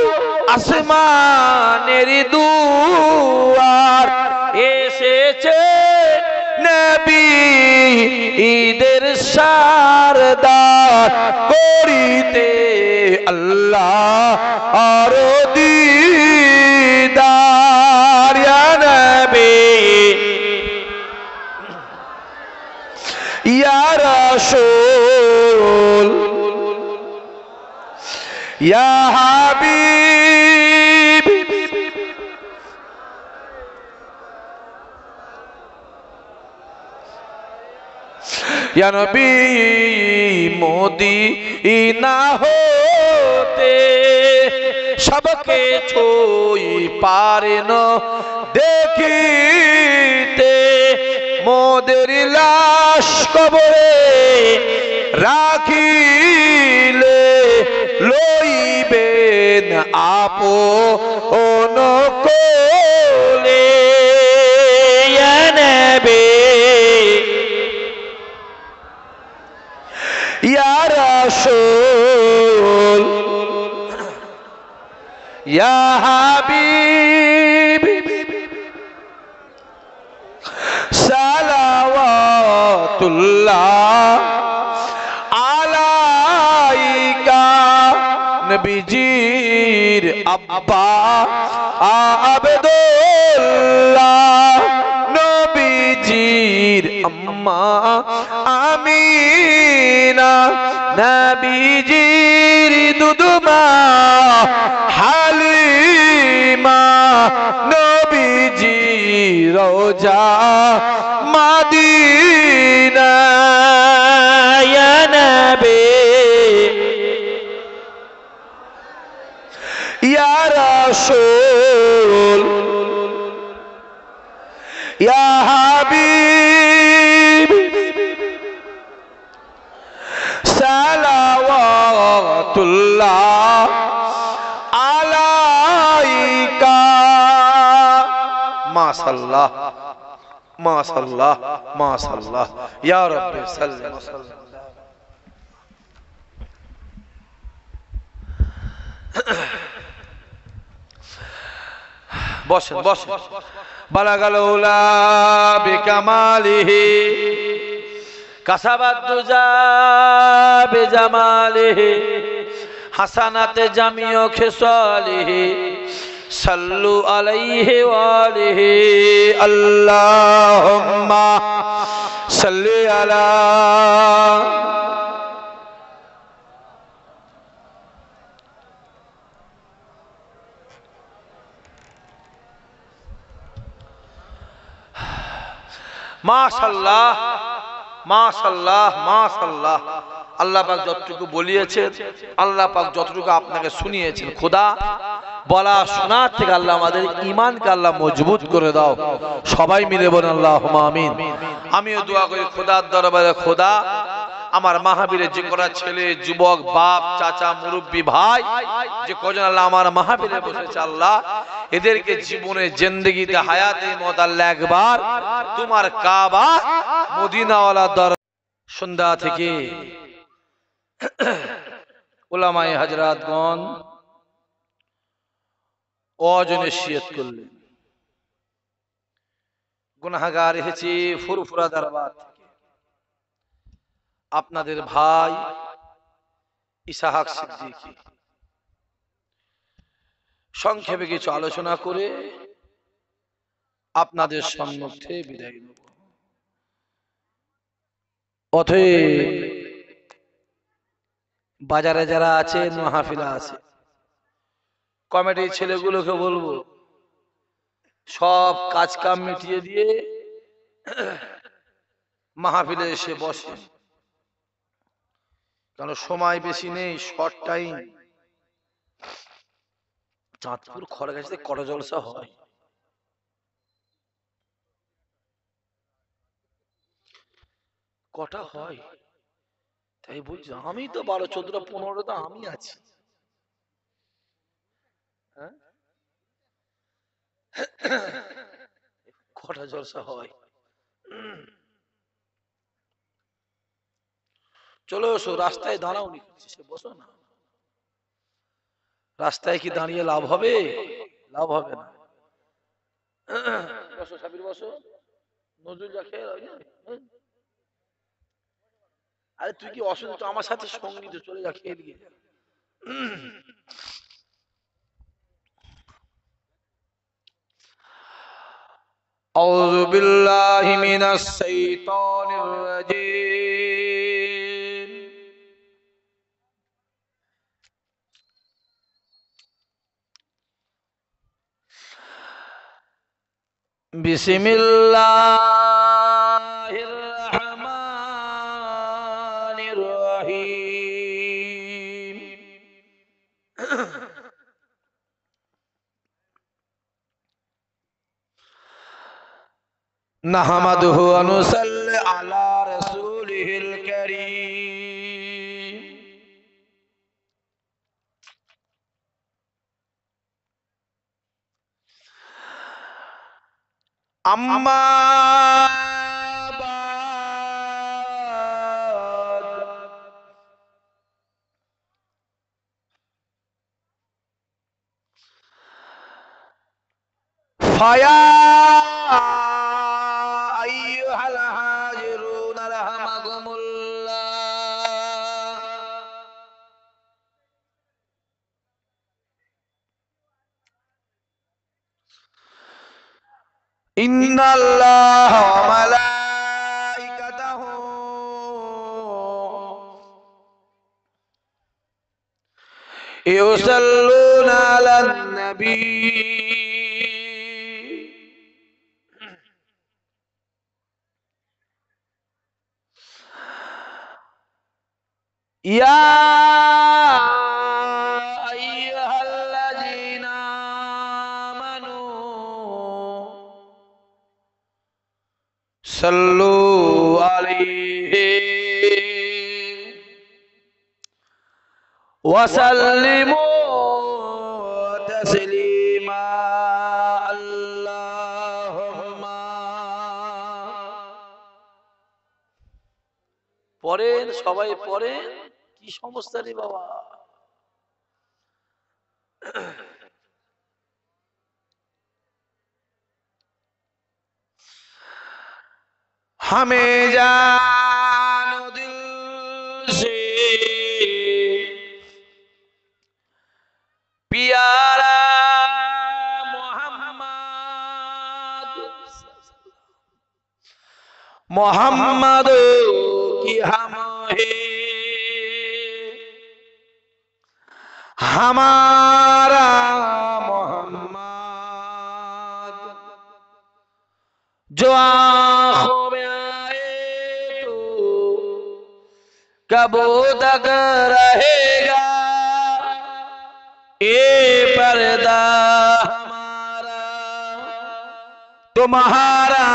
আসমানের দুয়ার, এসেছে নবী ঈদের সরদার, করিতে আল্লাহ আর দিদার। ইয়া নবী ইয়া রাসূল ইয়া হাবিব। ইয়া নবী মদিনা হতে সবকে ছুঁই পারেন দেখিতে, মোদের লাশ কবরে রাখিলে লইবেন আপন কোলে। ইয়া নবী ইয়া রাসূল ইয়া হাবিব। সালাওয়াতুল্লাহ আলাইকা, নবীজির আব্বা আব্দুল্লাহ, নবীজির আম্মা আমিনা, নবীজির দুধমা হালিমা, নবীজির রওজা মদিনা। ইয়া নবী ইয়া রাসূল ইয়া হাবিব। সালাওয়াতুল্লাহ আলাইকা, মাশাআল্লাহ মাশাআল্লাহ মাশাআল্লাহ ইয়া রাব্বি সাল্লি ওয়া সাল্লিম। বসেন বসেন। বালাগাল উলা বিকামালিহি কাসাবাদ দুজা বিজামালিহি হাসানাতে জামিউ খিসালিহি সাল্লু আলাইহি ওয়া আলিহি আল্লাহুম্মা সাল্লি আলা মাশাআল্লাহ মাশাআল্লাহ মাশাআল্লাহ। আল্লাহ পাক যতটুকু বলিয়েছেন, আল্লাহ পাক যতটুকু আপনাকে শুনিয়েছেন, খোদা বলা শোনার থেকে আল্লাহ আমাদের ঈমানকে আল্লাহ মজবুত করে দাও। সবাই মিলে বলেন আল্লাহুম্মা আমিন। আমিও দোয়া করি খোদার দরবারে, খোদা আমার মাহফিলে যে কটা ছেলে যুবক বাপ চাচা মুরব্বী ভাই যে কজন আল্লাহ আমার মাহফিলে বসেছে, আল্লাহ এদেরকে জীবনে জিন্দেগিতে হায়াতে মত আল্লাহ একবার তোমার কাবা মদিনাওয়ালা দরবার সন্ধ্যা থেকে উলামায়ে হযরতগণ ওয়াজনে শিয়ত করলেন। গুনাহগার এসেছে ফুরফুরা দরবার থেকে, আপনাদের ভাই ইসহাক সিদ্দিকী সংক্ষেপে কিছু আলোচনা করে আপনাদের সম্মুখে বিদায় নেব। অতএব বাজারে যারা আছেন, মাহফিলে আছে, কমিটির ছেলেগুলোকে বলবো সব কাজ কাম মিটিয়ে দিয়ে মাহফিলে এসে বসে, কারণ সময় বেশি নেই, শর্ট টাইম। চাঁদপুর খড়গাছিতে কত জলসা হয়, কটা হয় তাই বলছি। আমি তো 12, 14, 15 তো আমি আছি। কটা জলসা হয়। চলো এসো, রাস্তায় দাঁড়াও নি, বসো না। রাস্তায় কি দাঁড়িয়ে লাভ হবে? লাভ হবে না। বসো সাবির, বসো। নজরুল যা খেয়ে আরে তুই কি অসুস্থ? আমার সাথে সঙ্গী তো, চলে যা, খেয়ে দিয়ে। আউযু বিল্লাহি মিনাশ শাইতানির রাজীম। বিসমিল্লাহির রহমানির রহিম। নাহমাদুহু ওয়া নুসাল্লি আলা রাসূলিহিল কারীম। আম্মা বাদ, ফায়া আইয়ুহাল হাজিরুন রাহমাকুমুল্লাহ। ইন্নাল্লাহা ওয়া মালাইকাতাহু ইউসাল্লুনা আলান নবী ইয়া আইয়ুহাল্লাযীনা আমানু সাল্লু আলাইহি ওয়া সাল্লিমু তাসলিমা। আল্লাহুম্মা পড়েন, সবাই পড়েন। কি সমস্যা রে বাবা? हमें जानो दिल से प्यारा मोहम्मद, मोहम्मद की हम है, हमारा मोहम्मद जो आँखों में आए तो कब तक रहेगा ये पर्दा हमारा तुम्हारा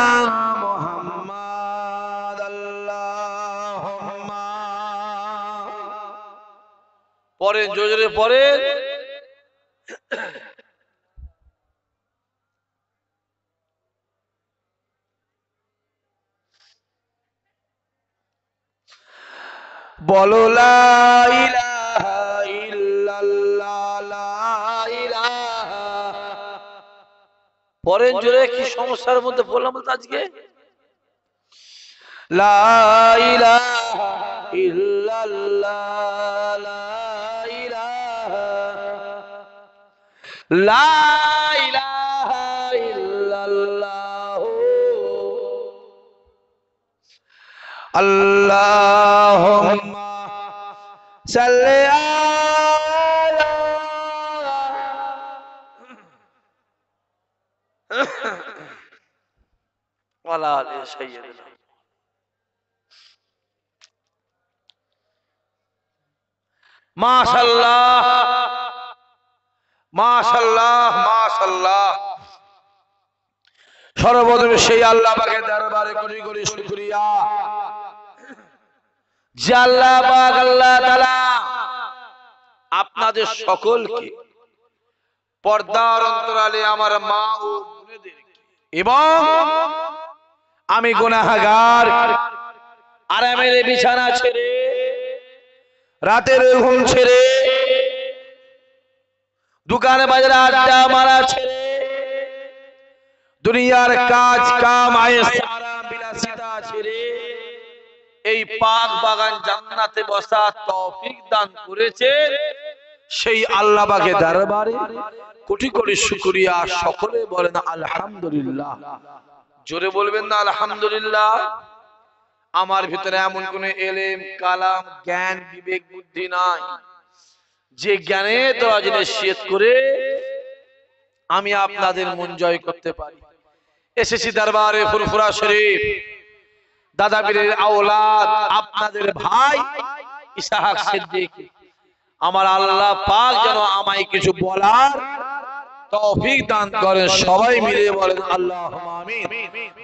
मोहम्मद अल्लाहुम्मा। पढ़ें जोरे पढ़ें। बोलो ला इलाहा इल्लल्लाह ला इलाहा। পরেন জোরে। কি সমস্যার মধ্যে বললাম তো আজকে? লা ইলাহা ইল্লাল্লাহ লা ইলাহা, লা ইলাহা ইল্লাল্লাহ আল্লাহুম্মা সাল্লি আলা ওয়ালা আলি সাইয়্যিদিনা। মাশাআল্লাহ মাশাআল্লাহ মাশাআল্লাহ। সর্বপ্রথমে সেই আল্লাহ পাকের দরবারে কোটি কোটি শুকরিয়া যে আল্লাহ পাক আল্লাহ তাআলা আপনাদের সকলকে পর্দার অন্তরালে আমার মা ও বোনেদেরকে এবং আমি গুনাহগার আরামের বিছানা ছেড়ে রাতের ঘুম ছেড়ে দোকানে বাজারে আড্ডা মারা ছেড়ে দুনিয়ার কাজ কাম আয়েশ আরাম বিলাসিতা ছেড়ে এই পাক বাগান জান্নাতে বসার তৌফিক দান করেছেন সেই আল্লাহ পাকের দরবারে কোটি কোটি শুকরিয়া। সকলে বলেন আলহামদুলিল্লাহ। জোরে বলবেন না আলহামদুলিল্লাহ। আমার ভিতরে এমন কোন এলেম কালাম জ্ঞান বিবেক বুদ্ধি নাই যে জ্ঞানে দরজা নিষেধ করে আমি আপনাদের মন জয় করতে পারি। এসেছি দরবারে ফুরফুরা শরীফ দাদা পীরের আওলাদ আপনাদের ভাই ইসহাক সিদ্দিক। আমার আল্লাহ পাক যেন আমায় কিছু বলার তৌফিক দান করেন। সবাই মিলে বলেন আল্লাহুম্মা আমিন।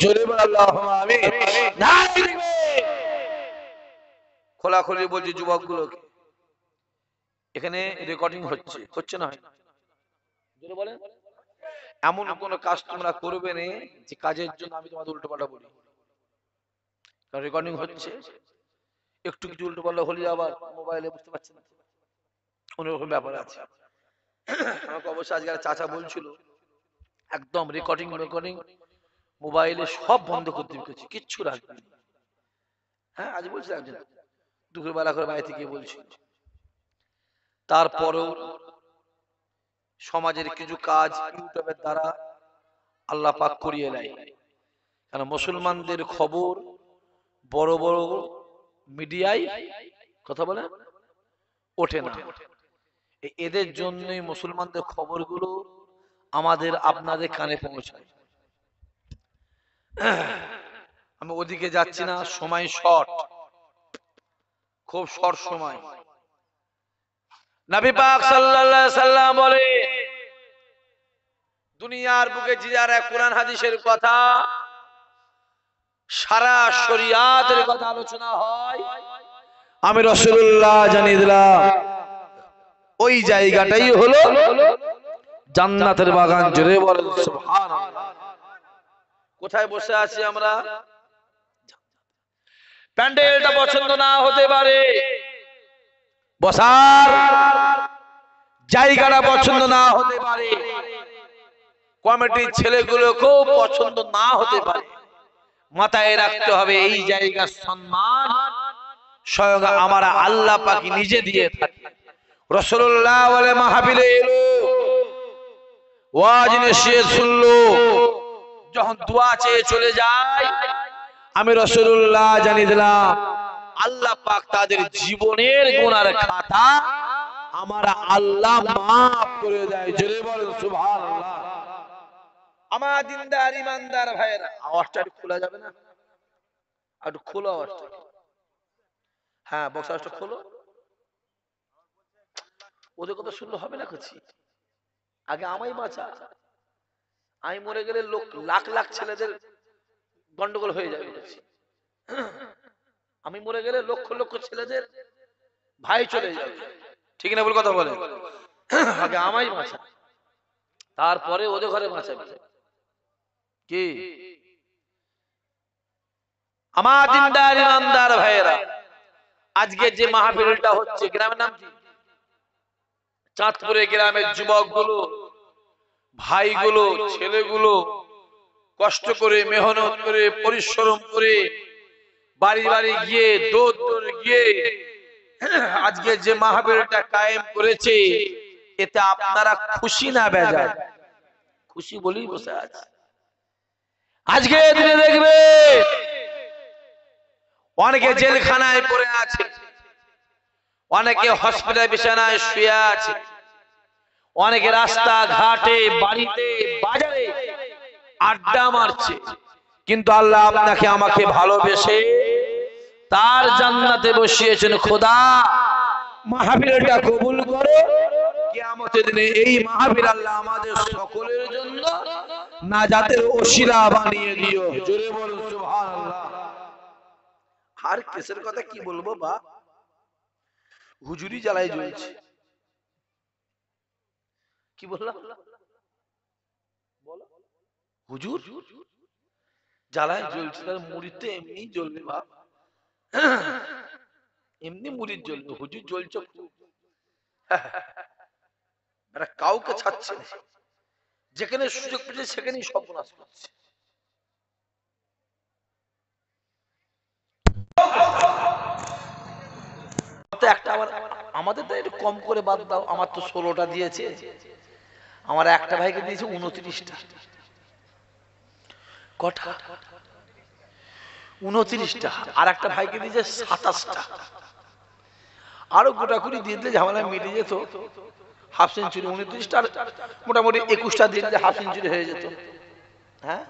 জোরে বলেন আল্লাহুম্মা আমিন। খোলাখুলি বলছি যুবকগুলোকে, এখানে রেকর্ডিং হচ্ছে, হচ্ছে না? হয় জোরে বলেন। এমন কোন কাজ তোমরা করবে না যে কাজের জন্য আমি তোমাদের উল্টো পাল্টা বলি। কারণ রেকর্ডিং হচ্ছে, একটু কিছু উল্টো পাল্টা হলে আবার মোবাইলে বুঝতে পারছেন না, অন্যরকম ব্যাপার আছে। আমাকে অবশ্যই আজকে চাচা বলছিল একদম রেকর্ডিং মোবাইলে সব বন্ধ করতে বলছি, কিচ্ছু রাখবে না। হ্যাঁ আজ বলছি একজন দুপুর বেলা করে বাড়ি থেকে বলছিল। তারপরেও সমাজের কিছু কাজ ইউটিউবের দ্বারা আল্লাহ পাক করিয়ে নেয়। কারণ মুসলমানদের খবর বড় বড় মিডিয়ায় কথা বলে ওঠে না। এদের জন্যই মুসলমানদের খবরগুলো আমাদের আপনাদের কানে পৌঁছায়। আমি ওদিকে যাচ্ছি না, সময় শর্ট, খুব শর্ট সময়। নবী পাক সাল্লাল্লাহু আলাইহি সাল্লাম বলে দুনিয়ার বুকে যারা কোরআন হাদিসের কথা সারা শরিয়াতের কথা আলোচনা হয়, আমি রাসূলুল্লাহ জানিয়ে দিলাম ওই জায়গাটাই হলো জান্নাতের বাগান। জোরে বলেন সুবহানাল্লাহ। কোথায় বসে আছি আমরা? প্যান্ডেলটা পছন্দ না হতে পারে, বসার জায়গাটা পছন্দ না হতে পারে, কমিটির ছেলেগুলোকেও পছন্দ না হতে পারে, মাথায় রাখতে হবে এই জায়গার সম্মান স্বয়ং আমার আল্লাহ পাক নিজে দিয়ে থাকে। রাসূলুল্লাহ বলে মাহফিলে এলো, ওয়াজ নসিহত শুনলো, যখন দোয়া চেয়ে চলে যায়, আমি রাসূলুল্লাহ জানিয়ে দিলাম আল্লাহ পাক তাদের জীবনের গুনার খাতা আমার আল্লাহ মাফ করে দেয়। জোরে বলেন সুবহানাল্লাহ। আমার দিনদার ইমানদার ভাইরা, আওয়াজটা একটু খোলা যাবে না? একটু খোলো আওয়াজটা। হ্যাঁ, বক্স আওয়াজটা খোলো। ওদের কথা শুনলে হবে না কিছু, আগে আমায় বাঁচা। আমি মরে গেলে লোক লাখ লাখ ছেলেদের গন্ডগোল হয়ে যাবে। আমি মরে গেলে লক্ষ লক্ষ ছেলেদের ভাই চলে যাবে, ঠিক না? বল কথা বলে, আগে আমায় বাঁচা, তারপরে ওদের ঘরে বাঁচাবে। কি আমার দিনদার ইমানদার ভাইয়েরা, আজকে যে মাহফিলটা হচ্ছে, গ্রামের নাম কি? চাঁদপুরে গ্রামের যুবকগুলো, ভাইগুলো, ছেলেগুলো কষ্ট করে, মেহনত করে, পরিশ্রম করে, বাড়ি বাড়ি গিয়ে, দৌড় দৌড় গিয়ে আজকে যে মাহফিলটা কায়েম করেছে, এতে আপনারা খুশি না বেজার? খুশি বলেই বসে আছে। আজকে দিনে দেখবে অনেকে জেলখানায় পড়ে আছে, অনেকে হসপিটাল বিছানায় শুয়ে আছে, অনেকে রাস্তা ঘাটে, বাড়িতে, বাজারে আড্ডা মারছে, কিন্তু আল্লাহ আপনাকে আমাকে ভালোবেসে তার জান্নাতে বসিয়েছেন। খোদা মাহফিলটা কবুল করো, কিয়ামতের দিনে এই মাহফিল আল্লাহ আমাদের সকলের জন্য নাজাতের ওসিলা বানিয়ে দিও। জোরে বলুন সুবহানাল্লাহ। আর কেসের কথা কি বলবো বা, হুজুরি জ্বালায় জ্বলছে। কি বললাম? হুজুর জ্বালায় জ্বলছে, তার মুড়িতে এমনি জ্বলবে বাপ, এমনি মুড়ির জ্বলবে, হুজুর জ্বলছে কাউকে ছাড়ছে না, যেখানে সুযোগ পেয়েছে সেখানেই সর্বনাশ করছে। একটা আমাদের তো একটু কম করে বাদ দাও, আমার তো 16টা দিয়েছে, আমার একটা ভাইকে দিয়েছে 29টা। কটা? 29টা। আর একটা ভাইকে দিয়েছে 27টা। আরো গোটাকুড়ি দিয়ে দিলে ঝামেলা মিটে যেত, হাফ সেঞ্চুরি। 29টা মোটামুটি 21টা দিয়ে দিলে হাফ সেঞ্চুরি হয়ে যেত। হ্যাঁ,